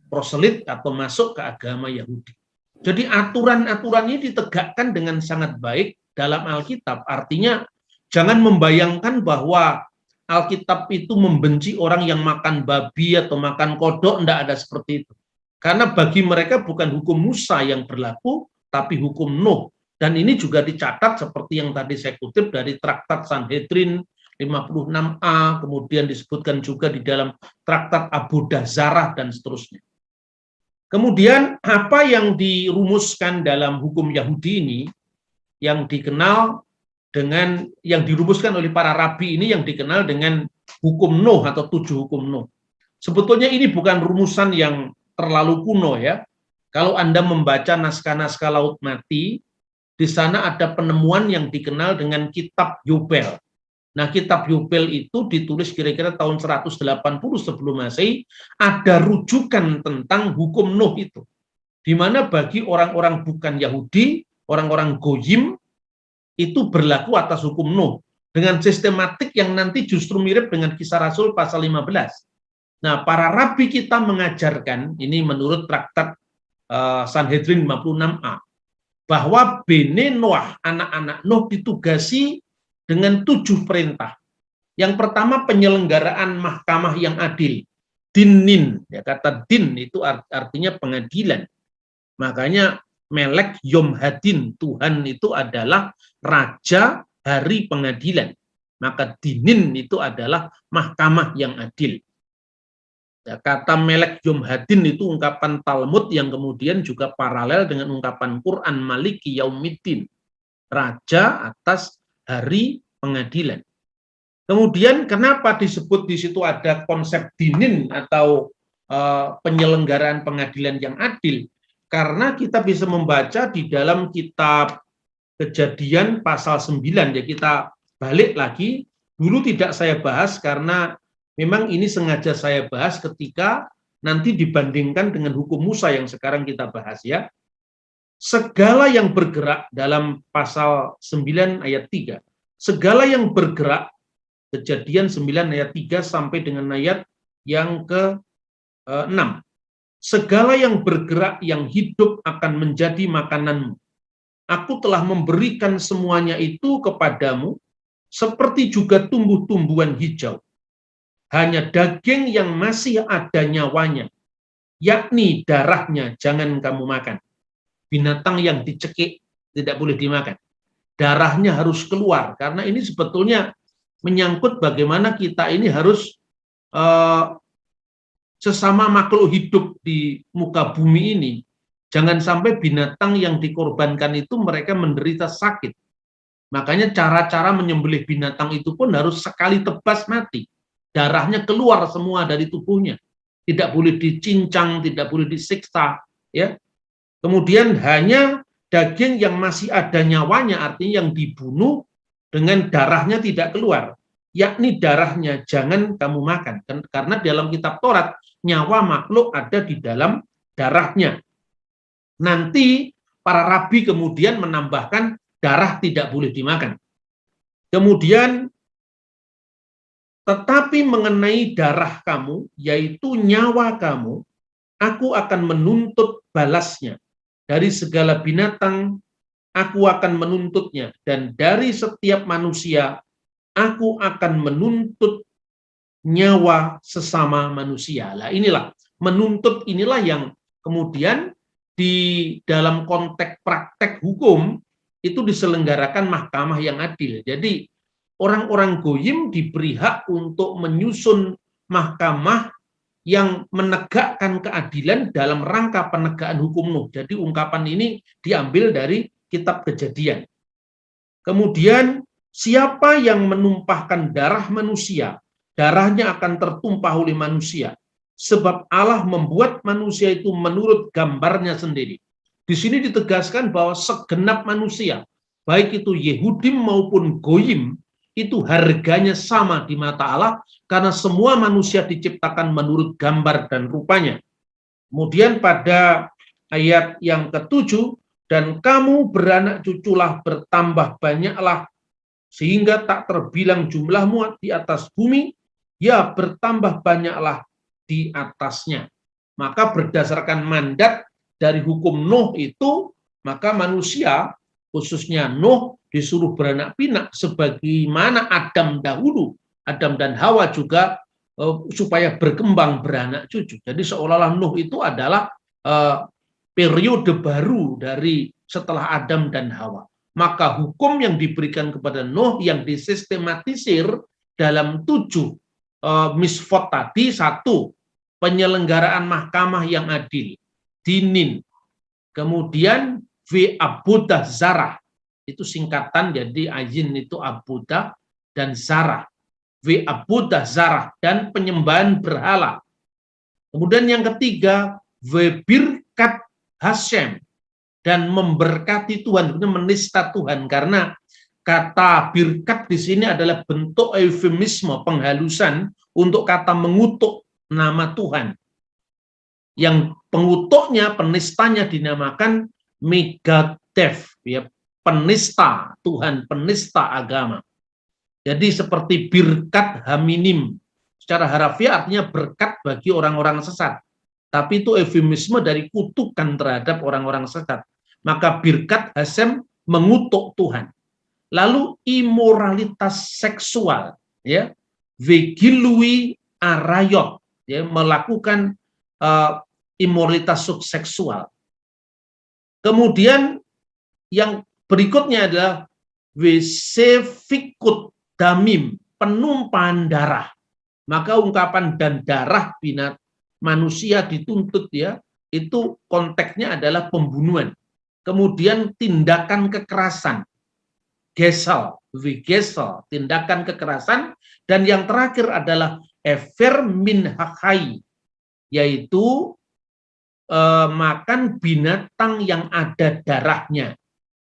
proselit atau masuk ke agama Yahudi. Jadi aturan-aturan ini ditegakkan dengan sangat baik dalam Alkitab. Artinya jangan membayangkan bahwa Alkitab itu membenci orang yang makan babi atau makan kodok, tidak ada seperti itu. Karena bagi mereka bukan hukum Musa yang berlaku, tapi hukum Nuh. Dan ini juga dicatat seperti yang tadi saya kutip dari Traktat Sanhedrin 56a, kemudian disebutkan juga di dalam Traktat Abu Dazarah dan seterusnya. Kemudian apa yang dirumuskan dalam hukum Yahudi ini, yang dikenal dengan, yang dirumuskan oleh para rabi ini yang dikenal dengan hukum Nuh atau 7 hukum Nuh. Sebetulnya ini bukan rumusan yang terlalu kuno ya. Kalau Anda membaca naskah-naskah Laut Mati, di sana ada penemuan yang dikenal dengan Kitab Yobel. Nah, Kitab Yobel itu ditulis kira-kira tahun 180 sebelum Masehi, ada rujukan tentang hukum Nuh itu. Di mana bagi orang-orang bukan Yahudi, orang-orang Goyim, itu berlaku atas hukum Nuh. Dengan sistematik yang nanti justru mirip dengan Kisah Rasul pasal 15. Nah, para rabi kita mengajarkan, ini menurut Traktat Sanhedrin 56a, bahwa Bene Noah, anak-anak Nuh ditugasi dengan 7 perintah. Yang pertama, penyelenggaraan mahkamah yang adil. Dinin, ya, kata din itu artinya pengadilan. Makanya Melek Yom Hadin, Tuhan itu adalah raja hari pengadilan. Maka dinin itu adalah mahkamah yang adil. Ya, kata Melek Yom Hadin itu ungkapan Talmud yang kemudian juga paralel dengan ungkapan Quran Maliki Yaumiddin, raja atas hari pengadilan. Kemudian kenapa disebut di situ ada konsep dinin atau penyelenggaraan pengadilan yang adil? Karena kita bisa membaca di dalam kitab Kejadian pasal 9, ya, kita balik lagi. Dulu tidak saya bahas karena memang ini sengaja saya bahas ketika nanti dibandingkan dengan hukum Musa yang sekarang kita bahas ya. Segala yang bergerak dalam pasal 9 ayat 3. Segala yang bergerak, Kejadian 9 ayat 3 sampai dengan ayat yang ke-6. Segala yang bergerak yang hidup akan menjadi makananmu. Aku telah memberikan semuanya itu kepadamu, seperti juga tumbuh-tumbuhan hijau. Hanya daging yang masih ada nyawanya, yakni darahnya jangan kamu makan. Binatang yang dicekik tidak boleh dimakan. Darahnya harus keluar, karena ini sebetulnya menyangkut bagaimana kita ini harus sesama makhluk hidup di muka bumi ini. Jangan sampai binatang yang dikorbankan itu mereka menderita sakit. Makanya cara-cara menyembelih binatang itu pun harus sekali tebas mati. Darahnya keluar semua dari tubuhnya. Tidak boleh dicincang, tidak boleh disiksa. Ya. Kemudian hanya daging yang masih ada nyawanya, artinya yang dibunuh dengan darahnya tidak keluar, yakni darahnya jangan kamu makan. Karena dalam kitab Taurat, nyawa makhluk ada di dalam darahnya. Nanti para rabi kemudian menambahkan darah tidak boleh dimakan. Kemudian, tetapi mengenai darah kamu, yaitu nyawa kamu, aku akan menuntut balasnya. Dari segala binatang, aku akan menuntutnya. Dan dari setiap manusia, aku akan menuntut nyawa sesama manusia. Nah, inilah, menuntut inilah yang kemudian di dalam konteks praktek hukum, itu diselenggarakan mahkamah yang adil. Jadi, orang-orang Goyim diberi hak untuk menyusun mahkamah yang menegakkan keadilan dalam rangka penegakan hukum Nuh. Jadi ungkapan ini diambil dari kitab Kejadian. Kemudian siapa yang menumpahkan darah manusia, darahnya akan tertumpah oleh manusia. Sebab Allah membuat manusia itu menurut gambarnya sendiri. Di sini ditegaskan bahwa segenap manusia, baik itu Yehudim maupun Goyim, itu harganya sama di mata Allah, karena semua manusia diciptakan menurut gambar dan rupanya. Kemudian pada ayat yang ke-7, dan kamu beranak cuculah bertambah banyaklah, sehingga tak terbilang jumlahmu di atas bumi, ya bertambah banyaklah di atasnya. Maka berdasarkan mandat dari hukum Nuh itu, maka manusia, khususnya Nuh, disuruh beranak pinak sebagaimana Adam dahulu. Adam dan Hawa juga supaya berkembang beranak cucu. Jadi seolah-olah Nuh itu adalah periode baru dari setelah Adam dan Hawa. Maka hukum yang diberikan kepada Nuh yang disistematisir dalam 7 misfot tadi, 1, penyelenggaraan mahkamah yang adil, dinin, kemudian abudah zarah, itu singkatan, jadi ajin itu abudah dan zarah, abudah zarah, dan penyembahan berhala. Kemudian yang ketiga, birkat Hashem, dan memberkati Tuhan, menista Tuhan, karena kata birkat di sini adalah bentuk eufemisme, penghalusan untuk kata mengutuk nama Tuhan. Yang pengutuknya, penistanya dinamakan Megadev, ya, penista Tuhan, penista agama. Jadi seperti birkat haminim, secara harafiah artinya berkat bagi orang-orang sesat. Tapi itu eufemisme dari kutukan terhadap orang-orang sesat. Maka birkat Hashem mengutuk Tuhan. Lalu imoralitas seksual, ya, vegilui arayot, ya, melakukan imoralitas seksual. Kemudian yang berikutnya adalah vesefikut damim, penumpahan darah. Maka ungkapan dan darah manusia dituntut, ya, itu konteksnya adalah pembunuhan. Kemudian tindakan kekerasan, gesel, tindakan kekerasan, dan yang terakhir adalah efer min hakai, yaitu makan binatang yang ada darahnya,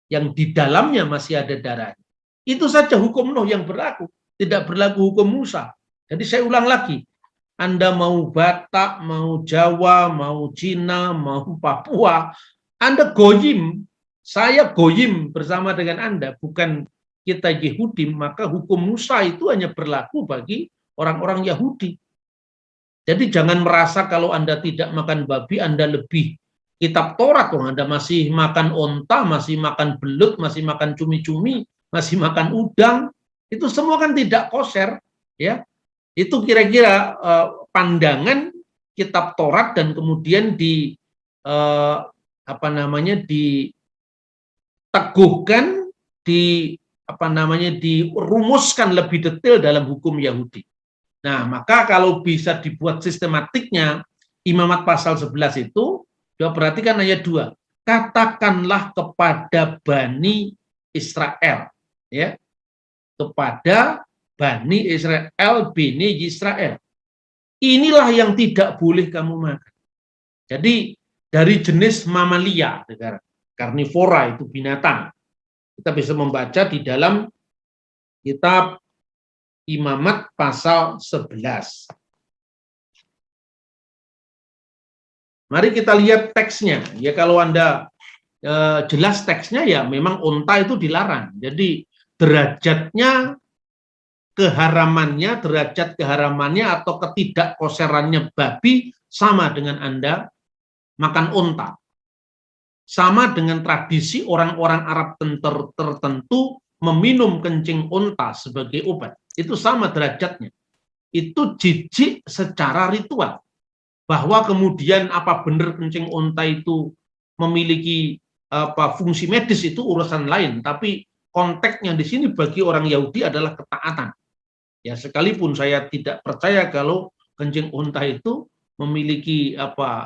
yang di dalamnya masih ada darahnya. Itu saja hukum Nuh yang berlaku, tidak berlaku hukum Musa. Jadi saya ulang lagi, Anda mau Batak, mau Jawa, mau Cina, mau Papua, Anda goyim, saya goyim bersama dengan Anda, bukan kita Yahudi, maka hukum Musa itu hanya berlaku bagi orang-orang Yahudi. Jadi jangan merasa kalau Anda tidak makan babi, Anda lebih kitab Taurat, Anda masih makan onta, masih makan belut, masih makan cumi-cumi, masih makan udang, itu semua kan tidak kosher, ya. Itu kira-kira pandangan kitab Taurat, dan kemudian diteguhkan, dirumuskan lebih detail dalam hukum Yahudi. Nah, maka kalau bisa dibuat sistematiknya, Imamat pasal 11 itu, coba perhatikan ayat 2. Katakanlah kepada Bani Israel, ya, kepada Bani Israel, Bani Israel. Inilah yang tidak boleh kamu makan. Jadi dari jenis mamalia, karnivora, itu binatang. Kita bisa membaca di dalam kitab Imamat pasal 11. Mari kita lihat teksnya. Ya, kalau Anda jelas teksnya, ya memang unta itu dilarang. Jadi derajat keharamannya atau ketidakkoserannya babi sama dengan Anda makan unta. Sama dengan tradisi orang-orang Arab tertentu meminum kencing unta sebagai obat. Itu sama derajatnya. Itu jijik secara ritual. Bahwa kemudian apa benar kencing unta itu memiliki fungsi medis, itu urusan lain. Tapi konteksnya di sini bagi orang Yahudi adalah ketaatan. Ya, sekalipun saya tidak percaya kalau kencing unta itu memiliki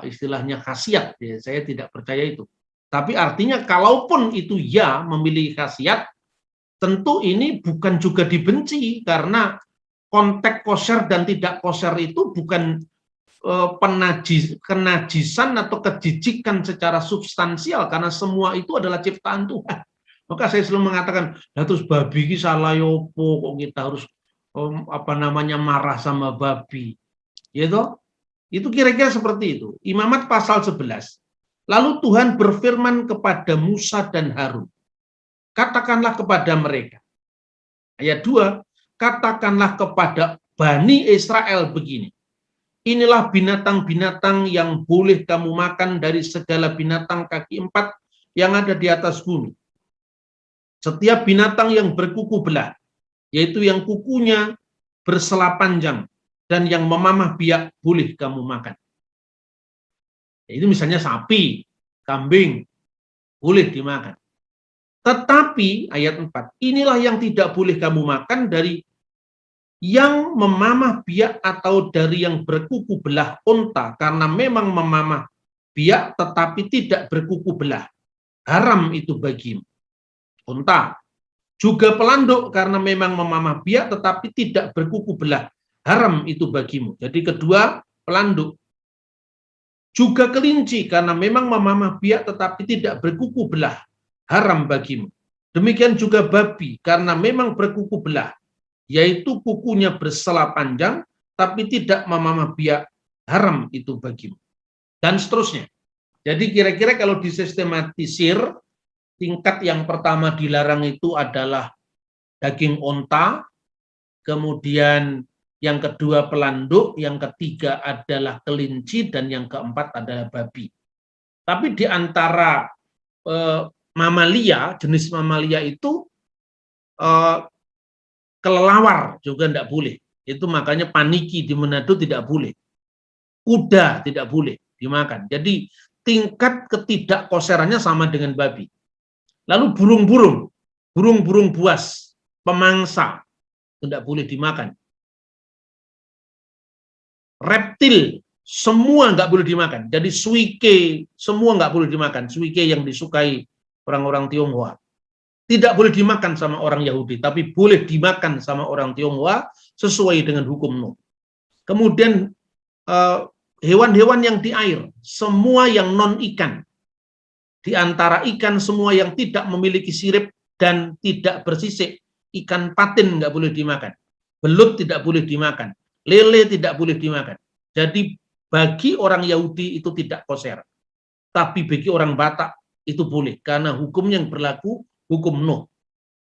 istilahnya khasiat, ya, saya tidak percaya itu. Tapi artinya kalaupun itu ya memiliki khasiat, tentu ini bukan juga dibenci, karena konteks kosher dan tidak kosher itu bukan kenajisan atau kejijikan secara substansial, karena semua itu adalah ciptaan Tuhan. Maka saya selalu mengatakan, terus babi ini salah yopo, kok kita harus marah sama babi, gitu. Itu kira-kira seperti itu. Imamat pasal 11. Lalu Tuhan berfirman kepada Musa dan Harun, katakanlah kepada mereka. Ayat 2, katakanlah kepada Bani Israel begini, inilah binatang-binatang yang boleh kamu makan dari segala binatang kaki 4 yang ada di atas bumi. Setiap binatang yang berkuku belah, yaitu yang kukunya bersela panjang dan yang memamah biak, boleh kamu makan. Itu misalnya sapi, kambing, boleh dimakan. Tetapi ayat 4, inilah yang tidak boleh kamu makan dari yang memamah biak atau dari yang berkuku belah unta, karena memang memamah biak tetapi tidak berkuku belah. Haram itu bagimu. Unta. Juga pelanduk karena memang memamah biak tetapi tidak berkuku belah. Haram itu bagimu. Jadi kedua, pelanduk. Juga kelinci karena memang memamah biak tetapi tidak berkuku belah. Haram bagimu. Demikian juga babi karena memang berkuku belah, yaitu kukunya bersela panjang tapi tidak memamah biak. Haram itu bagimu. Dan seterusnya. Jadi kira-kira kalau disistematisir, tingkat yang pertama dilarang itu adalah daging onta, kemudian yang kedua pelanduk, yang ketiga adalah kelinci, dan yang keempat adalah babi. Tapi di antara mamalia, jenis mamalia itu kelelawar juga tidak boleh. Itu makanya paniki di Manado tidak boleh. Kuda tidak boleh dimakan. Jadi tingkat ketidakkoserannya sama dengan babi. Lalu burung-burung buas, pemangsa, tidak boleh dimakan. Reptil, semua nggak boleh dimakan. Jadi suike, semua nggak boleh dimakan. Suike yang disukai orang-orang Tionghoa. Tidak boleh dimakan sama orang Yahudi, tapi boleh dimakan sama orang Tionghoa sesuai dengan hukum Nuh. Kemudian hewan-hewan yang di air, semua yang non-ikan. Di antara ikan semua yang tidak memiliki sirip dan tidak bersisik, ikan patin nggak boleh dimakan, belut tidak boleh dimakan, lele tidak boleh dimakan. Jadi bagi orang Yahudi itu tidak koser, tapi bagi orang Batak itu boleh karena hukum yang berlaku hukum Nuh.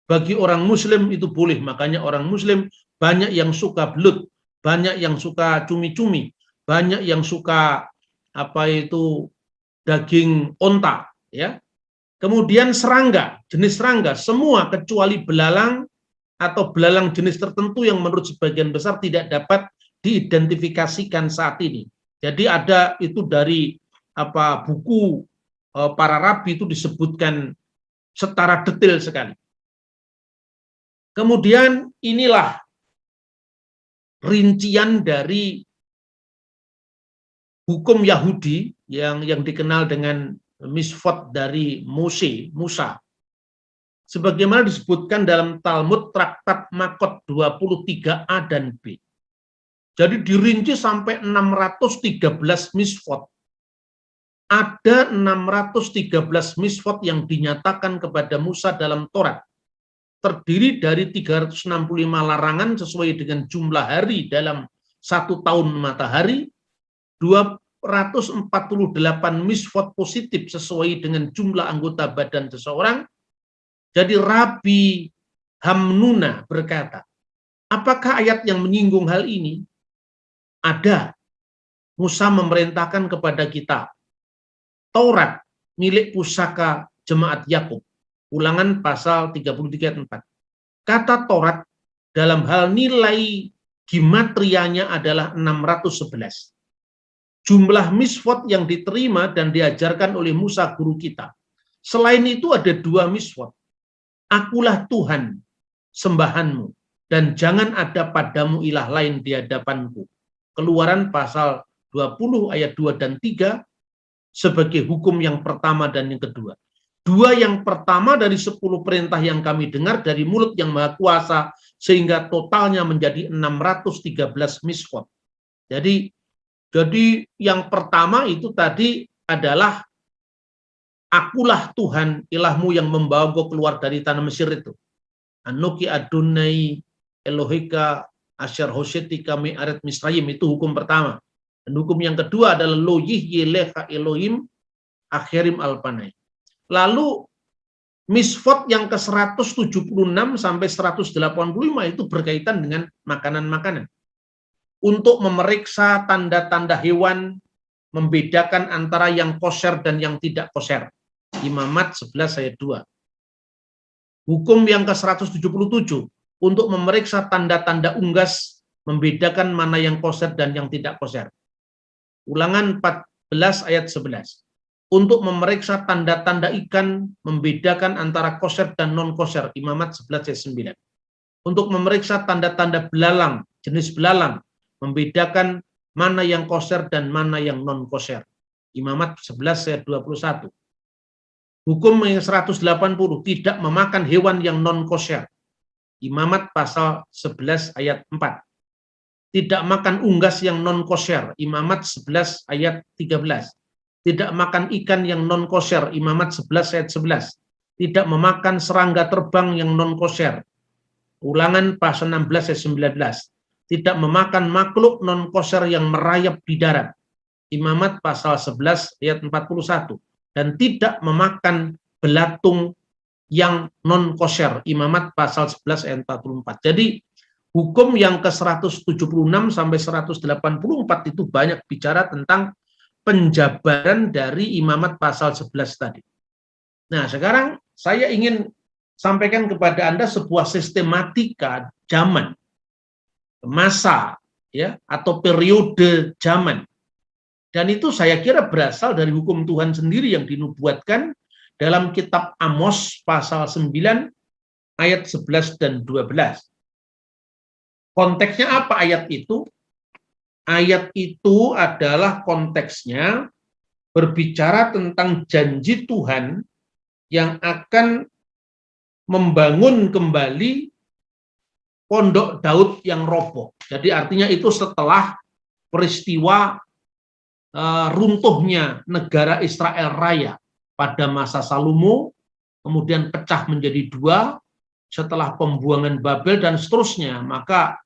Bagi orang Muslim itu boleh, makanya orang Muslim banyak yang suka belut, banyak yang suka cumi-cumi, banyak yang suka daging onta. Ya, kemudian serangga, jenis serangga, semua kecuali belalang atau belalang jenis tertentu yang menurut sebagian besar tidak dapat diidentifikasikan saat ini. Jadi ada itu dari buku para rabi itu disebutkan secara detail sekali. Kemudian inilah rincian dari hukum Yahudi yang dikenal dengan Misfot dari Musa. Sebagaimana disebutkan dalam Talmud Traktat Makot 23a dan b. Jadi dirinci sampai 613 misfot. Ada 613 misfot yang dinyatakan kepada Musa dalam Torat. Terdiri dari 365 larangan sesuai dengan jumlah hari dalam 1 tahun matahari, 248 misfot positif sesuai dengan jumlah anggota badan seseorang. Jadi Rabi Hamnuna berkata, apakah ayat yang menyinggung hal ini? Ada. Musa memerintahkan kepada kita Taurat milik pusaka jemaat Yakub. Ulangan pasal 33 ayat 4. Kata Taurat dalam hal nilai gimatrianya adalah 611. Jumlah misfot yang diterima dan diajarkan oleh Musa guru kita. Selain itu ada 2 misfot. Akulah Tuhan sembahanmu dan jangan ada padamu ilah lain di hadapanku. Keluaran pasal 20 ayat 2 dan 3 sebagai hukum yang pertama dan yang kedua. 2 yang pertama dari 10 perintah yang kami dengar dari mulut yang maha kuasa sehingga totalnya menjadi 613 misfot. Jadi yang pertama itu tadi adalah akulah Tuhan ilahmu yang membawa engkau keluar dari tanah Mesir itu. Anoki Adonai Elohika Asyar Hosyetika Me'aret Misrayim, itu hukum pertama. Dan hukum yang kedua adalah Lo Yihyelecha Elohim Akhirim Alpanai. Lalu misfot yang ke 176 sampai 185 itu berkaitan dengan makanan-makanan. Untuk memeriksa tanda-tanda hewan, membedakan antara yang koser dan yang tidak koser. Imamat 11 ayat 2. Hukum yang ke 177 untuk memeriksa tanda-tanda unggas, membedakan mana yang koser dan yang tidak koser. Ulangan 14 ayat 11. Untuk memeriksa tanda-tanda ikan, membedakan antara kosher dan non-kosher, Imamat 11 ayat 9. Untuk memeriksa tanda-tanda belalang, jenis belalang, membedakan mana yang kosher dan mana yang non-kosher, Imamat 11 ayat 21. Hukum yang 180, tidak memakan hewan yang non-kosher, Imamat pasal 11 ayat 4. Tidak makan unggas yang non-kosher, Imamat 11 ayat 13. Tidak makan ikan yang non-kosher, Imamat 11 ayat 11. Tidak memakan serangga terbang yang non-kosher, Ulangan pasal 16 ayat 19. Tidak memakan makhluk non-kosher yang merayap di darat, Imamat pasal 11 ayat 41. Dan tidak memakan belatung yang non-kosher, Imamat pasal 11 ayat 44. Jadi hukum yang ke-176 sampai 184 itu banyak bicara tentang penjabaran dari Imamat pasal 11 tadi. Nah, sekarang saya ingin sampaikan kepada Anda sebuah sistematika zaman, masa, ya, atau periode zaman. Dan itu saya kira berasal dari hukum Tuhan sendiri yang dinubuatkan dalam kitab Amos pasal 9 ayat 11 dan 12. Konteksnya apa ayat itu? Ayat itu adalah konteksnya berbicara tentang janji Tuhan yang akan membangun kembali pondok Daud yang roboh. Jadi artinya itu setelah peristiwa runtuhnya negara Israel Raya pada masa Salomo, kemudian pecah menjadi dua setelah pembuangan Babel dan seterusnya, maka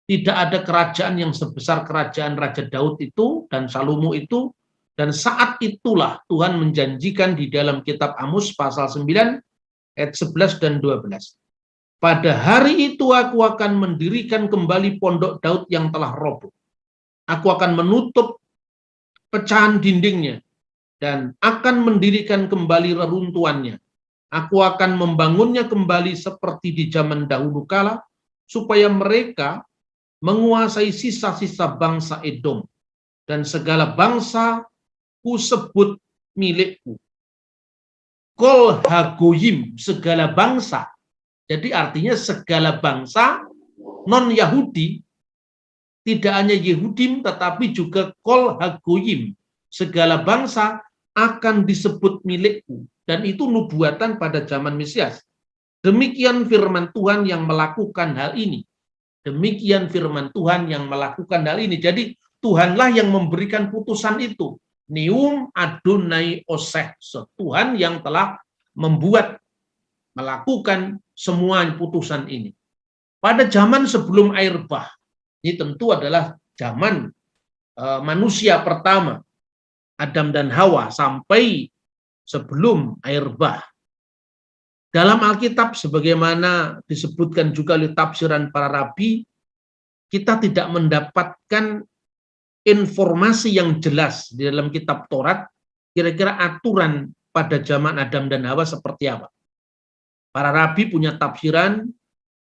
tidak ada kerajaan yang sebesar kerajaan Raja Daud itu dan Salomo itu, dan saat itulah Tuhan menjanjikan di dalam kitab Amos pasal 9 ayat 11 dan 12. Pada hari itu aku akan mendirikan kembali pondok Daud yang telah roboh. Aku akan menutup pecahan dindingnya dan akan mendirikan kembali reruntuhannya. Aku akan membangunnya kembali seperti di zaman dahulu kala, supaya mereka menguasai sisa-sisa bangsa Edom, dan segala bangsa ku sebut milikku. Kol hagoyim, segala bangsa. Jadi artinya segala bangsa non-Yahudi, tidak hanya Yehudim tetapi juga kol hagoyim, segala bangsa akan disebut milikku. Dan itu nubuatan pada zaman Mesias. Demikian firman Tuhan yang melakukan hal ini. Demikian firman Tuhan yang melakukan hal ini. Jadi Tuhanlah yang memberikan putusan itu. Neum Adonai Oseh. Tuhan yang telah membuat, melakukan semua putusan ini. Pada zaman sebelum air bah, ini tentu adalah zaman manusia pertama, Adam dan Hawa, sampai sebelum air bah. Dalam Alkitab, sebagaimana disebutkan juga oleh tafsiran para rabi, kita tidak mendapatkan informasi yang jelas di dalam kitab Taurat, kira-kira aturan pada zaman Adam dan Hawa seperti apa. Para rabi punya tafsiran,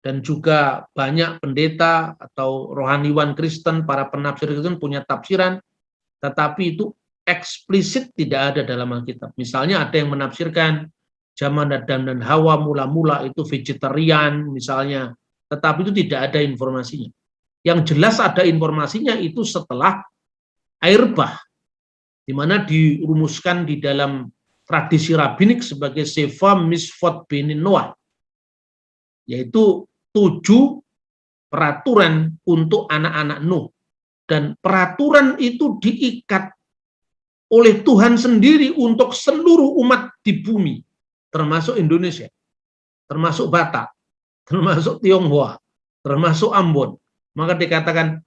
dan juga banyak pendeta atau rohaniwan Kristen, para penafsir Kristen punya tafsiran, tetapi itu eksplisit tidak ada dalam Alkitab. Misalnya ada yang menafsirkan zaman Adam dan Hawa mula-mula itu vegetarian misalnya, tetapi itu tidak ada informasinya. Yang jelas ada informasinya itu setelah air bah, di mana dirumuskan di dalam tradisi rabbinik sebagai Sefa Misfot Benin Noah, yaitu 7 peraturan untuk anak-anak Nuh. Dan peraturan itu diikat oleh Tuhan sendiri untuk seluruh umat di bumi, termasuk Indonesia, termasuk Batak, termasuk Tionghoa, termasuk Ambon. Maka dikatakan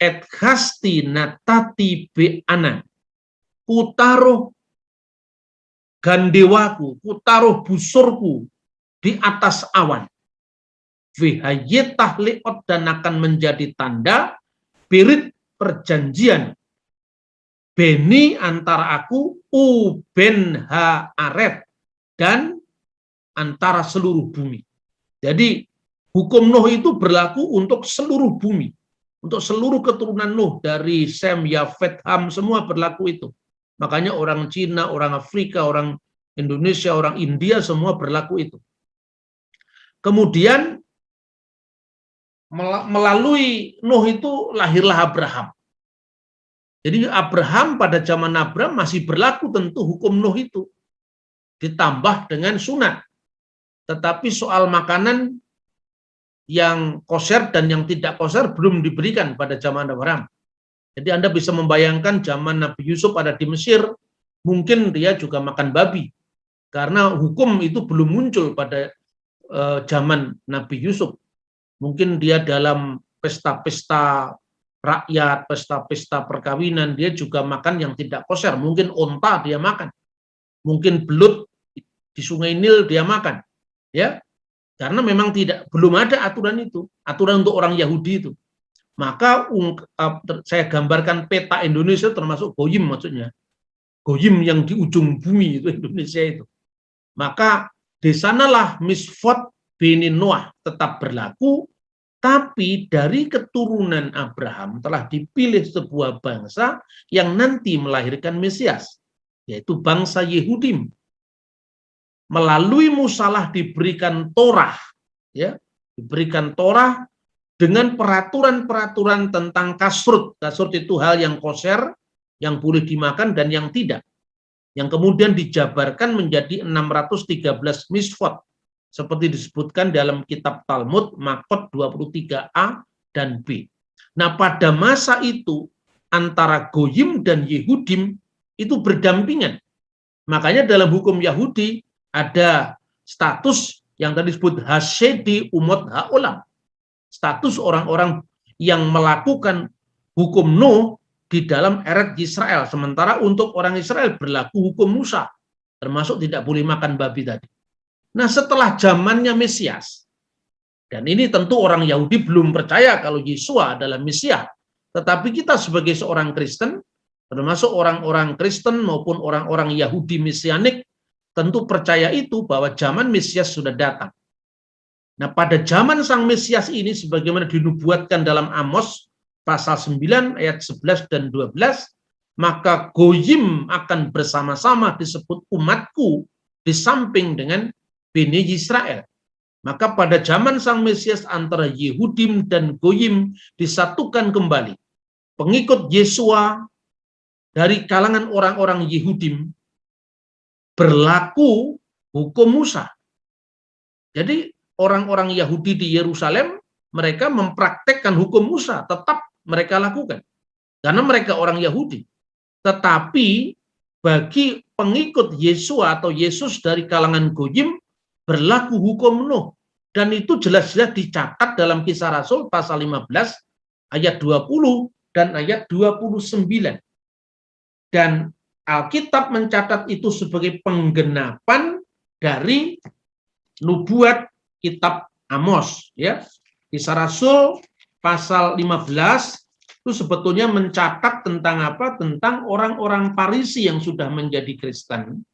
et hasti natati be'ana, kutaruh gandewaku, kutaruh busurku di atas awan. Vihayetah leot, dan akan menjadi tanda berit perjanjian beni antara aku uben haaret dan antara seluruh bumi. Jadi hukum Nuh itu berlaku untuk seluruh bumi, untuk seluruh keturunan Nuh, dari Sem, Yafet, Ham, semua berlaku itu. Makanya orang Cina, orang Afrika, orang Indonesia, orang India semua berlaku itu. Kemudian melalui Nuh itu lahirlah Abraham. Jadi Abraham pada zaman Abraham masih berlaku tentu hukum Nuh itu. Ditambah dengan sunat. Tetapi soal makanan yang kosher dan yang tidak kosher belum diberikan pada zaman Abraham. Jadi Anda bisa membayangkan zaman Nabi Yusuf ada di Mesir, mungkin dia juga makan babi. Karena hukum itu belum muncul pada zaman Nabi Yusuf. Mungkin dia dalam pesta-pesta rakyat, pesta-pesta perkawinan, dia juga makan yang tidak kosher. Mungkin onta dia makan. Mungkin belut di Sungai Nil dia makan. Ya, karena memang belum ada aturan itu. Aturan untuk orang Yahudi itu. Maka saya gambarkan peta Indonesia termasuk Goyim maksudnya. Goyim yang di ujung bumi itu Indonesia itu. Maka di sanalah Misfot Beni Noah tetap berlaku, tapi dari keturunan Abraham telah dipilih sebuah bangsa yang nanti melahirkan Mesias, yaitu bangsa Yehudim. Melalui Musalah diberikan Torah, ya, diberikan Torah dengan peraturan-peraturan tentang kasrut. Kasrut itu hal yang kosher, yang boleh dimakan dan yang tidak. Yang kemudian dijabarkan menjadi 613 misfot. Seperti disebutkan dalam kitab Talmud, Makot 23a dan b. Nah pada masa itu, antara Goyim dan Yehudim itu berdampingan. Makanya dalam hukum Yahudi ada status yang tadi disebut Hasedi Umot Ha'olam. Status orang-orang yang melakukan hukum Nuh di dalam Eret Israel. Sementara untuk orang Israel berlaku hukum Musa, termasuk tidak boleh makan babi tadi. Nah setelah zamannya Mesias, dan ini tentu orang Yahudi belum percaya kalau Yesua adalah Mesias, tetapi kita sebagai seorang Kristen, termasuk orang-orang Kristen maupun orang-orang Yahudi Mesianik, tentu percaya itu bahwa zaman Mesias sudah datang. Nah pada zaman sang Mesias ini sebagaimana dinubuatkan dalam Amos pasal 9 ayat 11 dan 12, maka Goyim akan bersama-sama disebut umatku di samping dengan Bani Israel. Maka pada zaman sang Mesias antara Yehudim dan Goyim disatukan kembali. Pengikut Yesua dari kalangan orang-orang Yehudim berlaku hukum Musa. Jadi orang-orang Yahudi di Yerusalem mereka mempraktekkan hukum Musa, tetap mereka lakukan. Karena mereka orang Yahudi. Tetapi bagi pengikut Yesua atau Yesus dari kalangan Goyim berlaku hukum Nuh. Dan itu jelas-jelas dicatat dalam Kisah Rasul pasal 15 ayat 20 dan ayat 29. Dan Alkitab mencatat itu sebagai penggenapan dari nubuat kitab Amos, ya. Kisah Rasul pasal 15 itu sebetulnya mencatat tentang apa? Tentang orang-orang Farisi yang sudah menjadi Kristen.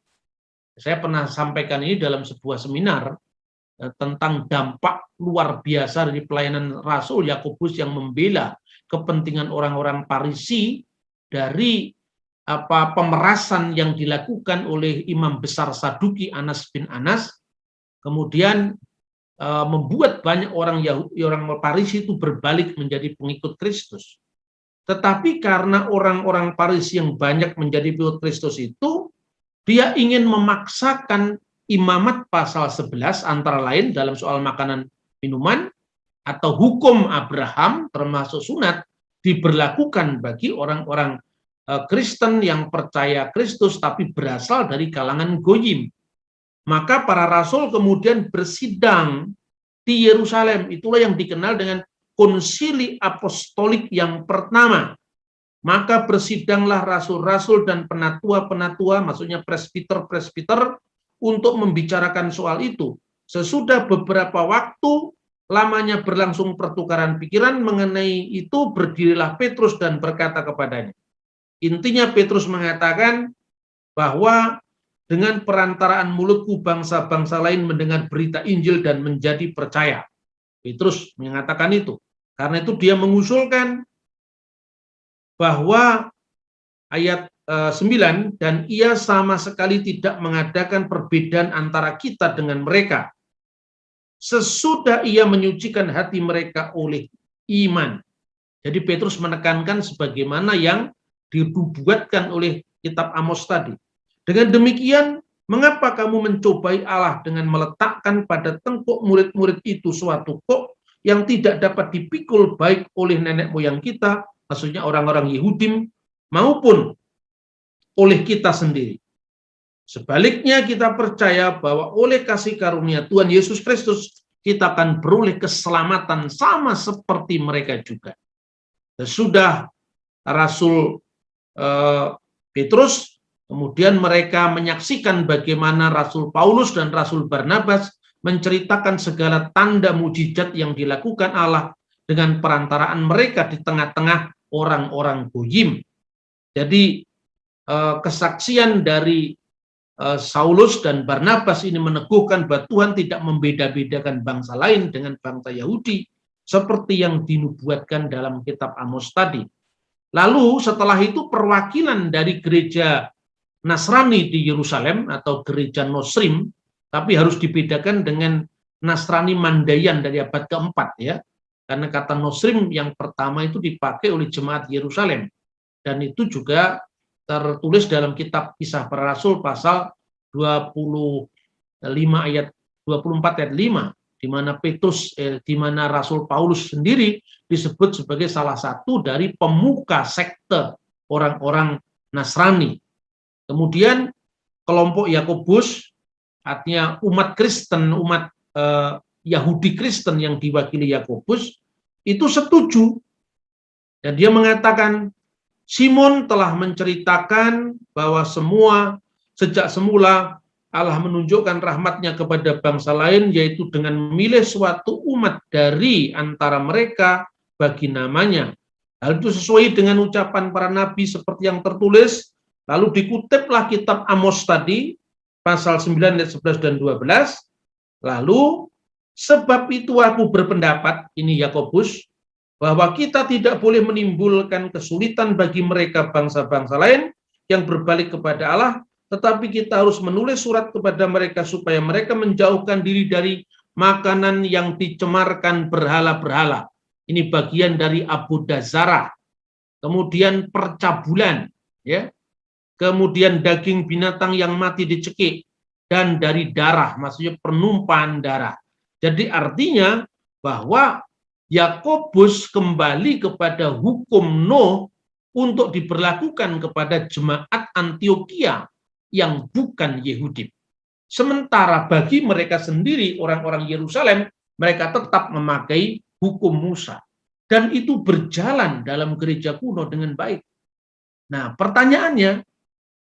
Saya pernah sampaikan ini dalam sebuah seminar tentang dampak luar biasa dari pelayanan Rasul Yakobus yang membela kepentingan orang-orang Farisi dari pemerasan yang dilakukan oleh imam besar Saduki Anas bin Anas, kemudian membuat banyak orang Yahudi, orang Farisi itu berbalik menjadi pengikut Kristus. Tetapi karena orang-orang Farisi yang banyak menjadi pengikut Kristus itu, dia ingin memaksakan imamat pasal 11 antara lain dalam soal makanan minuman atau hukum Abraham termasuk sunat diberlakukan bagi orang-orang Kristen yang percaya Kristus tapi berasal dari kalangan Goyim. Maka para rasul kemudian bersidang di Yerusalem. Itulah yang dikenal dengan konsili apostolik yang pertama. Maka bersidanglah rasul-rasul dan penatua-penatua, maksudnya presbiter-presbiter, untuk membicarakan soal itu. Sesudah beberapa waktu lamanya berlangsung pertukaran pikiran mengenai itu, berdirilah Petrus dan berkata kepadanya. Intinya Petrus mengatakan bahwa dengan perantaraan mulutku bangsa-bangsa lain mendengar berita Injil dan menjadi percaya. Petrus mengatakan itu. Karena itu dia mengusulkan bahwa ayat 9, dan ia sama sekali tidak mengadakan perbedaan antara kita dengan mereka. Sesudah ia menyucikan hati mereka oleh iman. Jadi Petrus menekankan sebagaimana yang dibuatkan oleh kitab Amos tadi. Dengan demikian, mengapa kamu mencobai Allah dengan meletakkan pada tengkuk murid-murid itu suatu kok yang tidak dapat dipikul baik oleh nenek moyang kita, maksudnya orang-orang Yahudi, maupun oleh kita sendiri. Sebaliknya kita percaya bahwa oleh kasih karunia Tuhan Yesus Kristus, kita akan beroleh keselamatan sama seperti mereka juga. Sesudah Rasul Petrus, kemudian mereka menyaksikan bagaimana Rasul Paulus dan Rasul Barnabas menceritakan segala tanda mujizat yang dilakukan Allah dengan perantaraan mereka di tengah-tengah orang-orang Goyim. Jadi kesaksian dari Saulus dan Barnabas ini meneguhkan bahwa Tuhan tidak membeda-bedakan bangsa lain dengan bangsa Yahudi seperti yang dinubuatkan dalam kitab Amos tadi. Lalu setelah itu perwakilan dari gereja Nasrani di Yerusalem atau gereja Nosrim, tapi harus dibedakan dengan Nasrani Mandayan dari abad keempat ya. Karena kata Nosrim yang pertama itu dipakai oleh jemaat Yerusalem, dan itu juga tertulis dalam kitab Kisah Para Rasul pasal 24 ayat 5, di mana di mana Rasul Paulus sendiri disebut sebagai salah satu dari pemuka sekte orang-orang Nasrani. Kemudian kelompok Yakobus, artinya umat Kristen, umat Yahudi Kristen yang diwakili Yakobus, itu setuju. Dan dia mengatakan, Simon telah menceritakan bahwa sejak semula Allah menunjukkan rahmat-Nya kepada bangsa lain, yaitu dengan memilih suatu umat dari antara mereka bagi namanya. Hal itu sesuai dengan ucapan para nabi seperti yang tertulis. Lalu dikutiplah kitab Amos tadi, pasal 9 ayat 11 dan 12. Lalu, sebab itu aku berpendapat, ini Yakobus, bahwa kita tidak boleh menimbulkan kesulitan bagi mereka bangsa-bangsa lain yang berbalik kepada Allah, tetapi kita harus menulis surat kepada mereka supaya mereka menjauhkan diri dari makanan yang dicemarkan berhala-berhala. Ini bagian dari abodazarah. Kemudian percabulan, ya. Kemudian daging binatang yang mati dicekik, dan dari darah, maksudnya penumpahan darah. Jadi artinya bahwa Yakobus kembali kepada hukum Nuh untuk diberlakukan kepada jemaat Antiokhia yang bukan Yahudi. Sementara bagi mereka sendiri, orang-orang Yerusalem, mereka tetap memakai hukum Musa. Dan itu berjalan dalam gereja kuno dengan baik. Nah, pertanyaannya,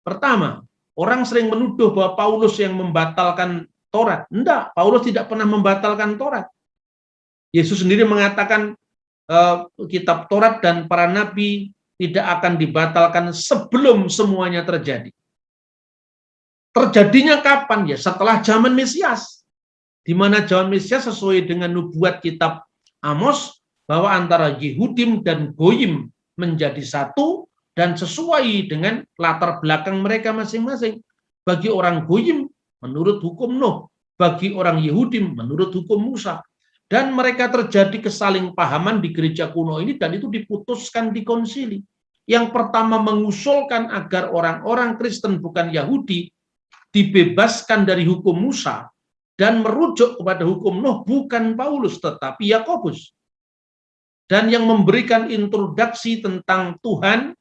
pertama, orang sering menuduh bahwa Paulus yang membatalkan Taurat. Enggak, Paulus tidak pernah membatalkan Taurat. Yesus sendiri mengatakan kitab Taurat dan para nabi tidak akan dibatalkan sebelum semuanya terjadi. Terjadinya kapan? Ya setelah zaman Mesias. Di mana zaman Mesias sesuai dengan nubuat kitab Amos bahwa antara Yehudim dan Goyim menjadi satu dan sesuai dengan latar belakang mereka masing-masing. Bagi orang Goyim menurut hukum Nuh, bagi orang Yehudim menurut hukum Musa. Dan mereka terjadi kesaling pahaman di gereja kuno ini dan itu diputuskan di konsili. Yang pertama mengusulkan agar orang-orang Kristen bukan Yahudi dibebaskan dari hukum Musa dan merujuk kepada hukum Nuh bukan Paulus tetapi Yakobus. Dan yang memberikan introduksi tentang Tuhan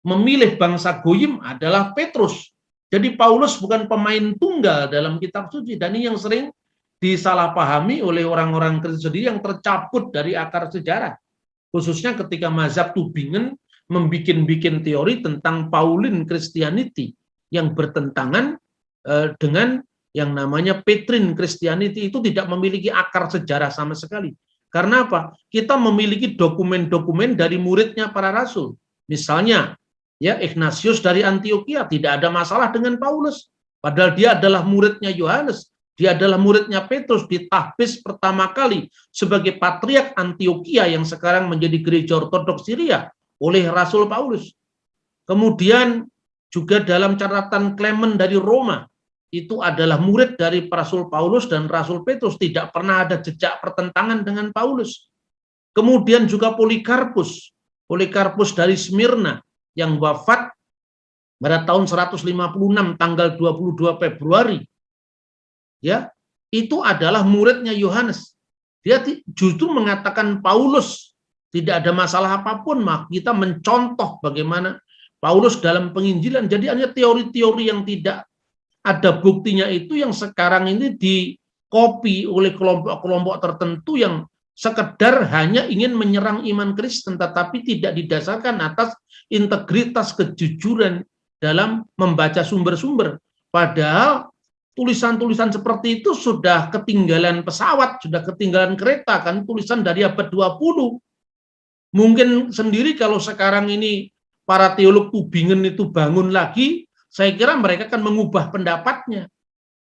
memilih bangsa Goyim adalah Petrus. Jadi Paulus bukan pemain tunggal dalam kitab suci, dan ini yang sering disalahpahami oleh orang-orang Kristen sendiri yang tercabut dari akar sejarah. Khususnya ketika mazhab Tübingen membikin teori tentang Pauline Christianity yang bertentangan dengan yang namanya Petrine Christianity, itu tidak memiliki akar sejarah sama sekali. Karena apa? Kita memiliki dokumen-dokumen dari muridnya para rasul. Misalnya, ya Ignatius dari Antiokhia tidak ada masalah dengan Paulus, padahal dia adalah muridnya Yohanes. Dia adalah muridnya Petrus, ditahbis pertama kali sebagai patriark Antiokhia yang sekarang menjadi gereja ortodoks Syria oleh Rasul Paulus. Kemudian juga dalam catatan Clement dari Roma, itu adalah murid dari Rasul Paulus dan Rasul Petrus, tidak pernah ada jejak pertentangan dengan Paulus. Kemudian juga Polikarpus dari Smyrna yang wafat pada tahun 156 tanggal 22 Februari. Ya, itu adalah muridnya Yohanes. Dia justru mengatakan Paulus tidak ada masalah apapun, maka kita mencontoh bagaimana Paulus dalam penginjilan. Jadi hanya teori-teori yang tidak ada buktinya itu yang sekarang ini dikopi oleh kelompok-kelompok tertentu yang sekedar hanya ingin menyerang iman Kristen, tetapi tidak didasarkan atas integritas kejujuran dalam membaca sumber-sumber. Padahal tulisan-tulisan seperti itu sudah ketinggalan pesawat, sudah ketinggalan kereta, kan tulisan dari abad 20. Mungkin sendiri kalau sekarang ini para teolog Tübingen itu bangun lagi, saya kira mereka akan mengubah pendapatnya.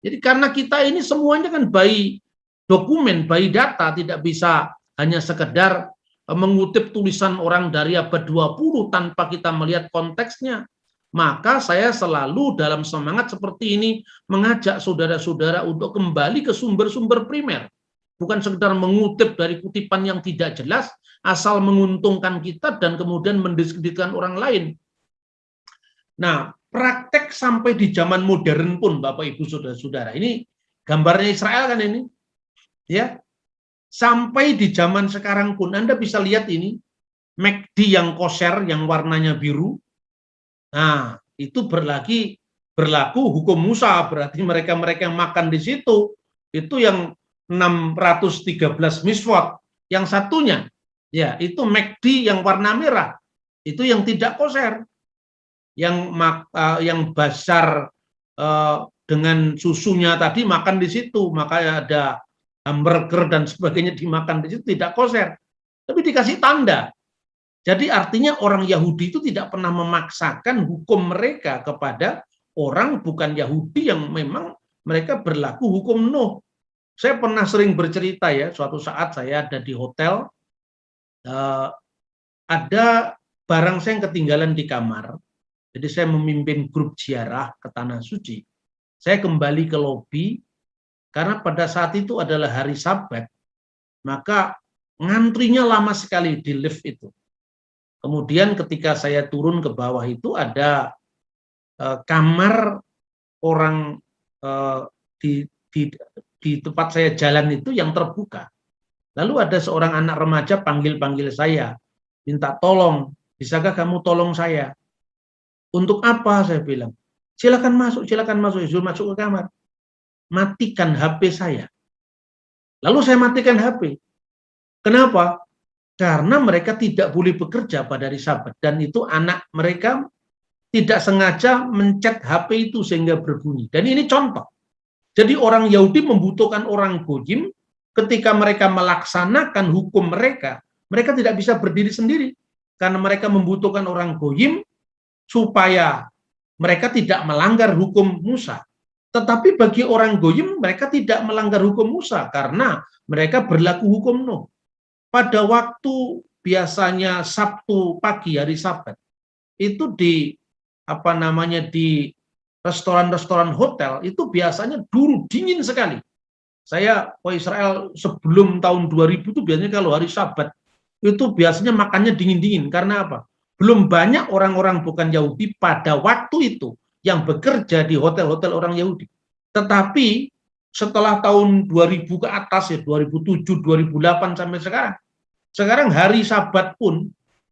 Jadi karena kita ini semuanya kan by dokumen, by data, tidak bisa hanya sekedar mengutip tulisan orang dari abad 20 tanpa kita melihat konteksnya. Maka saya selalu dalam semangat seperti ini mengajak saudara-saudara untuk kembali ke sumber-sumber primer. Bukan sekedar mengutip dari kutipan yang tidak jelas, asal menguntungkan kita dan kemudian mendiskreditkan orang lain. Nah, praktek sampai di zaman modern pun, Bapak Ibu Saudara-saudara, ini gambarnya Israel kan ini, ya. Sampai di zaman sekarang pun Anda bisa lihat ini McD yang kosher, yang warnanya biru. Nah, itu berlaku hukum Musa, berarti mereka-mereka yang makan di situ itu yang 613 miswat. Yang satunya, ya itu McD yang warna merah, itu yang tidak kosher. Yang basar dengan susunya tadi makan di situ, makanya ada hamburger dan sebagainya dimakan di situ, tidak kosher. Tapi dikasih tanda. Jadi artinya orang Yahudi itu tidak pernah memaksakan hukum mereka kepada orang bukan Yahudi yang memang mereka berlaku hukum Nuh. Saya pernah sering bercerita ya, suatu saat saya ada di hotel, ada barang saya yang ketinggalan di kamar. Jadi saya memimpin grup ziarah ke Tanah Suci. Saya kembali ke lobi, karena pada saat itu adalah hari Sabat, maka ngantrinya lama sekali di lift itu. Kemudian ketika saya turun ke bawah itu ada kamar orang di tempat saya jalan itu yang terbuka. Lalu ada seorang anak remaja panggil-panggil saya, minta tolong, bisakah kamu tolong saya? Untuk apa? Saya bilang, silakan masuk, Zul masuk ke kamar. Matikan HP saya. Lalu saya matikan HP. Kenapa? Karena mereka tidak boleh bekerja pada hari Sabat. Dan itu anak mereka tidak sengaja mencet HP itu sehingga berbunyi. Dan ini contoh. Jadi orang Yahudi membutuhkan orang Goyim ketika mereka melaksanakan hukum mereka. Mereka tidak bisa berdiri sendiri. Karena mereka membutuhkan orang Goyim supaya mereka tidak melanggar hukum Musa. Tetapi bagi orang Goyim, mereka tidak melanggar hukum Musa karena mereka berlaku hukum Nuh. Pada waktu biasanya Sabtu pagi hari Sabat, itu di restoran-restoran hotel itu biasanya dulu dingin sekali. Saya ke Israel sebelum tahun 2000 itu biasanya kalau hari Sabat itu biasanya makannya dingin-dingin. Karena apa? Belum banyak orang-orang bukan Yahudi pada waktu itu yang bekerja di hotel-hotel orang Yahudi. Tetapi setelah tahun 2000 ke atas ya, 2007, 2008 sampai sekarang hari Sabat pun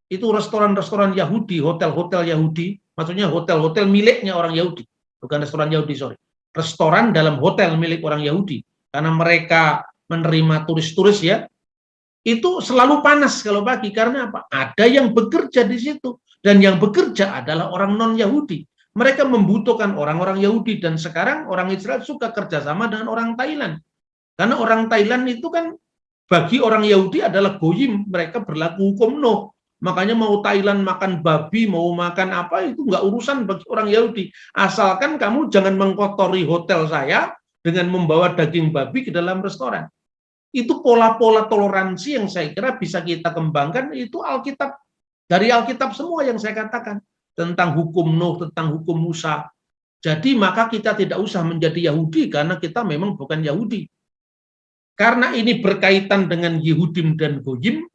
itu restoran-restoran Yahudi, hotel-hotel Yahudi, maksudnya hotel-hotel miliknya orang Yahudi, bukan restoran Yahudi, sorry. Restoran dalam hotel milik orang Yahudi, karena mereka menerima turis-turis ya, itu selalu panas kalau pagi. Karena apa? Ada yang bekerja di situ. Dan yang bekerja adalah orang non-Yahudi. Mereka membutuhkan orang-orang Yahudi. Dan sekarang orang Israel suka kerjasama dengan orang Thailand. Karena orang Thailand itu kan bagi orang Yahudi adalah Goyim. Mereka berlaku hukum Nuh. Makanya mau Thailand makan babi, mau makan apa, itu nggak urusan bagi orang Yahudi. Asalkan kamu jangan mengkotori hotel saya dengan membawa daging babi ke dalam restoran. Itu pola-pola toleransi yang saya kira bisa kita kembangkan. Itu Alkitab, dari Alkitab semua yang saya katakan. tentang hukum Nuh, tentang hukum Musa. Jadi maka kita tidak usah menjadi Yahudi karena kita memang bukan Yahudi. Karena ini berkaitan dengan Yehudim dan Goyim,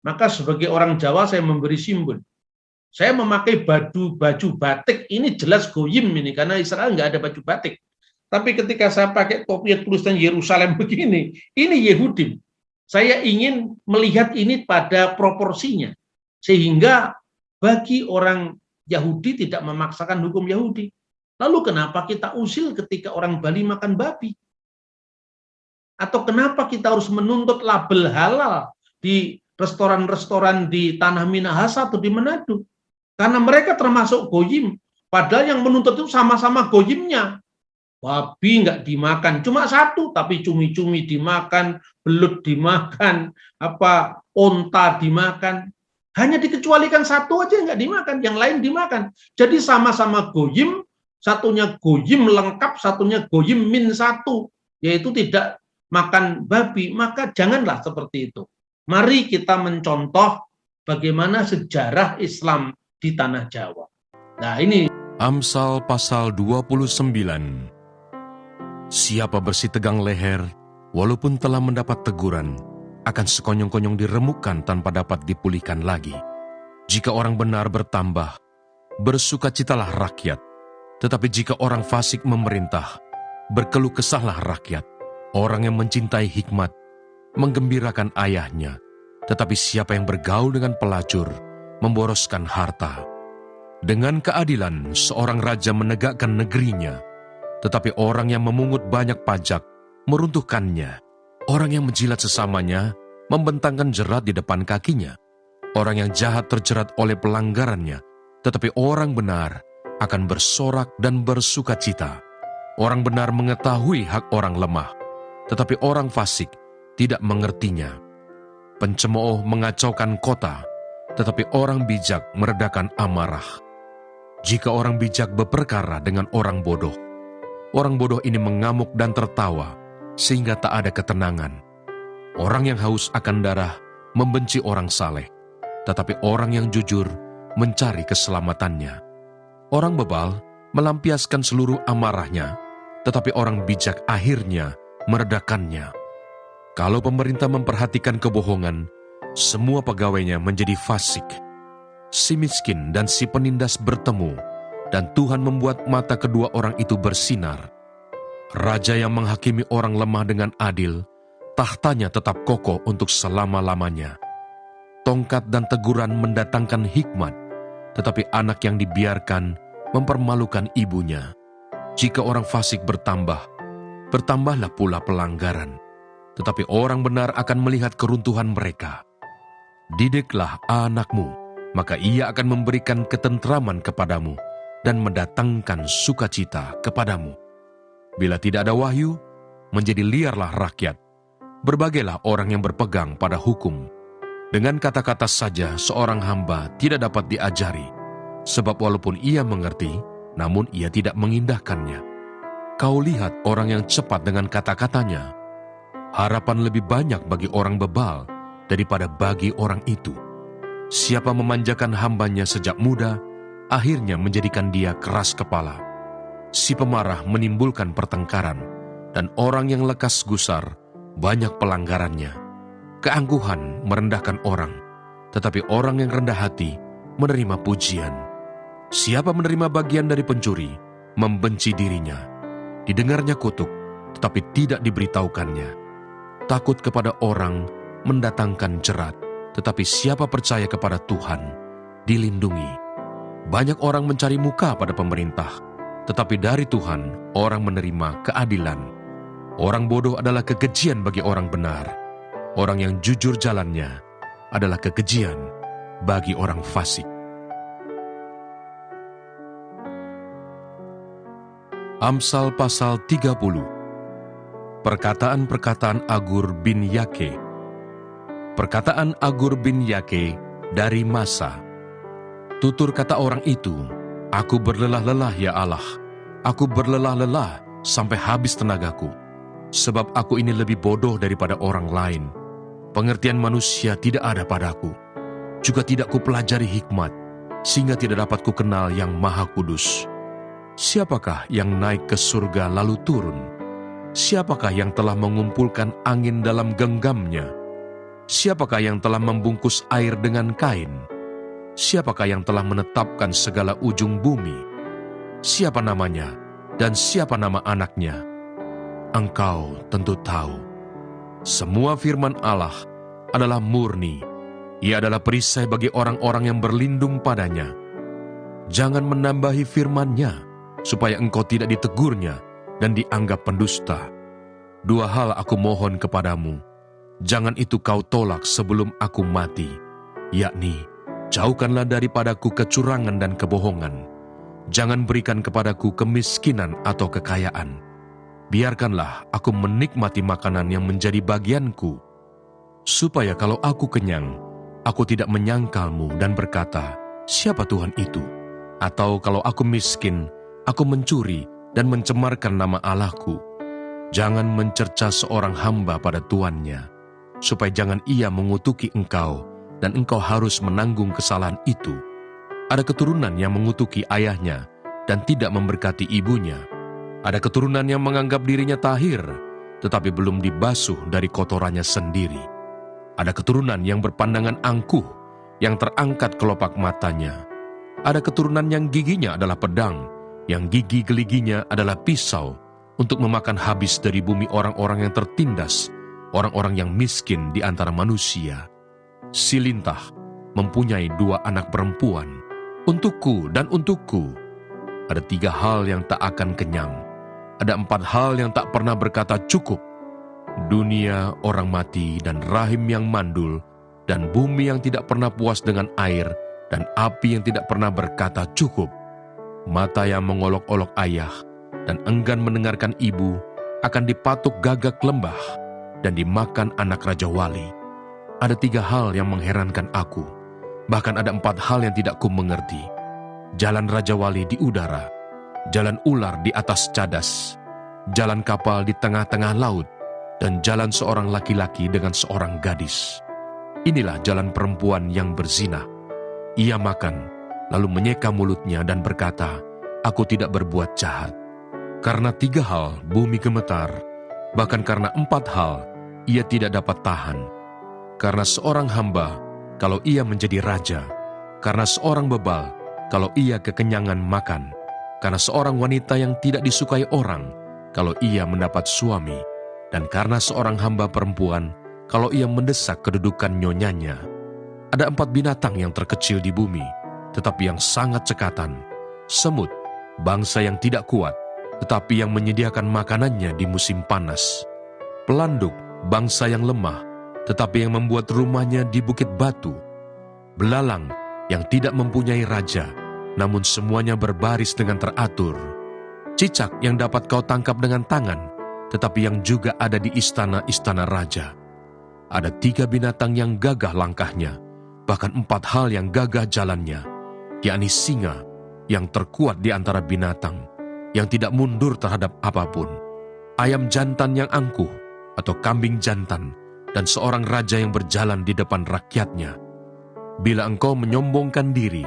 maka sebagai orang Jawa saya memberi simbol. Saya memakai baju batik, ini jelas Goyim ini, karena Israel nggak ada baju batik. Tapi ketika saya pakai topi tulisan Yerusalem begini, ini Yehudim. Saya ingin melihat ini pada proporsinya. Sehingga bagi orang Yahudi tidak memaksakan hukum Yahudi. Lalu kenapa kita usil ketika orang Bali makan babi? Atau kenapa kita harus menuntut label halal di restoran-restoran di Tanah Minahasa atau di Manado? Karena mereka termasuk Goyim. Padahal yang menuntut itu sama-sama Goyimnya. Babi nggak dimakan, cuma satu, tapi cumi-cumi dimakan, belut dimakan, onta dimakan. Hanya dikecualikan satu aja nggak dimakan, yang lain dimakan. Jadi sama-sama Goyim, satunya Goyim lengkap, satunya Goyim min satu, yaitu tidak makan babi. Maka janganlah seperti itu. Mari kita mencontoh bagaimana sejarah Islam di tanah Jawa. Nah ini. Amsal pasal 29. Siapa bersih tegang leher, walaupun telah mendapat teguran, akan sekonyong-konyong diremukkan tanpa dapat dipulihkan lagi. Jika orang benar bertambah, bersukacitalah rakyat. Tetapi jika orang fasik memerintah, berkeluh kesahlah rakyat. Orang yang mencintai hikmat, menggembirakan ayahnya. Tetapi siapa yang bergaul dengan pelacur, memboroskan harta. Dengan keadilan, seorang raja menegakkan negerinya. Tetapi orang yang memungut banyak pajak, meruntuhkannya. Orang yang menjilat sesamanya, membentangkan jerat di depan kakinya. Orang yang jahat terjerat oleh pelanggarannya, tetapi orang benar akan bersorak dan bersukacita. Orang benar mengetahui hak orang lemah, tetapi orang fasik tidak mengertinya. Pencemooh mengacaukan kota, tetapi orang bijak meredakan amarah. Jika orang bijak berperkara dengan orang bodoh, orang bodoh ini mengamuk dan tertawa, sehingga tak ada ketenangan. Orang yang haus akan darah membenci orang saleh, tetapi orang yang jujur mencari keselamatannya. Orang bebal melampiaskan seluruh amarahnya, tetapi orang bijak akhirnya meredakannya. Kalau pemerintah memperhatikan kebohongan, semua pegawainya menjadi fasik. Si miskin dan si penindas bertemu, dan Tuhan membuat mata kedua orang itu bersinar. Raja yang menghakimi orang lemah dengan adil, tahtanya tetap kokoh untuk selama-lamanya. Tongkat dan teguran mendatangkan hikmat, tetapi anak yang dibiarkan mempermalukan ibunya. Jika orang fasik bertambah, bertambahlah pula pelanggaran, tetapi orang benar akan melihat keruntuhan mereka. Didiklah anakmu, maka ia akan memberikan ketentraman kepadamu dan mendatangkan sukacita kepadamu. Bila tidak ada wahyu, menjadi liarlah rakyat. Berbagailah orang yang berpegang pada hukum. Dengan kata-kata saja seorang hamba tidak dapat diajari, sebab walaupun ia mengerti, namun ia tidak mengindahkannya. Kau lihat orang yang cepat dengan kata-katanya. Harapan lebih banyak bagi orang bebal daripada bagi orang itu. Siapa memanjakan hambanya sejak muda, akhirnya menjadikan dia keras kepala. Si pemarah menimbulkan pertengkaran, dan orang yang lekas gusar banyak pelanggarannya. Keangkuhan merendahkan orang, tetapi orang yang rendah hati menerima pujian. Siapa menerima bagian dari pencuri, membenci dirinya. Didengarnya kutuk, tetapi tidak diberitahukannya. Takut kepada orang mendatangkan jerat, tetapi siapa percaya kepada Tuhan, dilindungi. Banyak orang mencari muka pada pemerintah, tetapi dari Tuhan orang menerima keadilan. Orang bodoh adalah kekejian bagi orang benar. Orang yang jujur jalannya adalah kekejian bagi orang fasik. Amsal pasal 30. Perkataan-perkataan Agur bin Yake. Perkataan Agur bin Yake dari Masa. Tutur kata orang itu, aku berlelah-lelah ya Allah, aku berlelah-lelah sampai habis tenagaku, sebab aku ini lebih bodoh daripada orang lain. Pengertian manusia tidak ada padaku, juga tidak kupelajari hikmat. sehingga tidak dapat kukenal yang Maha Kudus. Siapakah yang naik ke surga lalu turun? Siapakah yang telah mengumpulkan angin dalam genggamnya? Siapakah yang telah membungkus air dengan kain? Siapakah yang telah menetapkan segala ujung bumi? Siapa namanya dan siapa nama anaknya? Engkau tentu tahu. Semua firman Allah adalah murni. Ia adalah perisai bagi orang-orang yang berlindung padanya. Jangan menambahi firman-Nya, supaya engkau tidak ditegurnya dan dianggap pendusta. 2 hal aku mohon kepadamu, jangan itu kau tolak sebelum aku mati, yakni, jauhkanlah daripadaku kecurangan dan kebohongan. Jangan berikan kepadaku kemiskinan atau kekayaan. Biarkanlah aku menikmati makanan yang menjadi bagianku, supaya kalau aku kenyang, aku tidak menyangkalmu dan berkata, siapa Tuhan itu? Atau kalau aku miskin, aku mencuri dan mencemarkan nama Allahku. Jangan mencerca seorang hamba pada tuannya, supaya jangan ia mengutuki engkau, dan engkau harus menanggung kesalahan itu. Ada keturunan yang mengutuki ayahnya, dan tidak memberkati ibunya. Ada keturunan yang menganggap dirinya tahir, tetapi belum dibasuh dari kotorannya sendiri. Ada keturunan yang berpandangan angkuh, yang terangkat kelopak matanya. Ada keturunan yang giginya adalah pedang, yang gigi geliginya adalah pisau, untuk memakan habis dari bumi orang-orang yang tertindas, orang-orang yang miskin di antara manusia. Si lintah mempunyai 2 anak perempuan, untukku dan untukku. Ada 3 hal yang tak akan kenyang. Ada 4 hal yang tak pernah berkata cukup. Dunia, orang mati, dan rahim yang mandul, dan bumi yang tidak pernah puas dengan air, dan api yang tidak pernah berkata cukup. Mata yang mengolok-olok ayah, dan enggan mendengarkan ibu, akan dipatuk gagak lembah, dan dimakan anak Raja Wali. Ada 3 hal yang mengherankan aku, bahkan ada 4 hal yang tidak ku mengerti. Jalan Raja Wali di udara, jalan ular di atas cadas, jalan kapal di tengah-tengah laut, dan jalan seorang laki-laki dengan seorang gadis. Inilah jalan perempuan yang berzina. Ia makan, lalu menyeka mulutnya dan berkata, aku tidak berbuat jahat. Karena 3 hal bumi gemetar, bahkan karena 4 hal ia tidak dapat tahan. Karena seorang hamba, kalau ia menjadi raja. Karena seorang bebal, kalau ia kekenyangan makan. Karena seorang wanita yang tidak disukai orang, kalau ia mendapat suami. Dan karena seorang hamba perempuan, kalau ia mendesak kedudukan nyonyanya. Ada 4 binatang yang terkecil di bumi, tetapi yang sangat cekatan. Semut, bangsa yang tidak kuat, tetapi yang menyediakan makanannya di musim panas. Pelanduk, bangsa yang lemah, tetapi yang membuat rumahnya di bukit batu. Belalang, yang tidak mempunyai raja, namun semuanya berbaris dengan teratur. Cicak yang dapat kau tangkap dengan tangan, tetapi yang juga ada di istana-istana raja. Ada 3 binatang yang gagah langkahnya, bahkan 4 hal yang gagah jalannya, yakni singa yang terkuat di antara binatang, yang tidak mundur terhadap apapun, ayam jantan yang angkuh atau kambing jantan, dan seorang raja yang berjalan di depan rakyatnya. Bila engkau menyombongkan diri,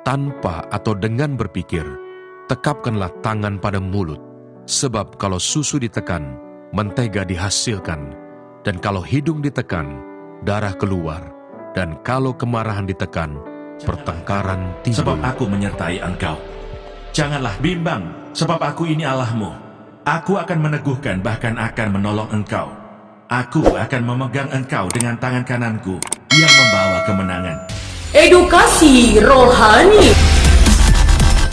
tanpa atau dengan berpikir, tekapkanlah tangan pada mulut. Sebab kalau susu ditekan, mentega dihasilkan, dan kalau hidung ditekan, darah keluar, dan kalau kemarahan ditekan, pertengkaran timbul. Sebab aku menyertai engkau. Janganlah bimbang, sebab aku ini Allahmu. Aku akan meneguhkan, bahkan akan menolong engkau. Aku akan memegang engkau dengan tangan kananku yang membawa kemenangan. Edukasi rohani.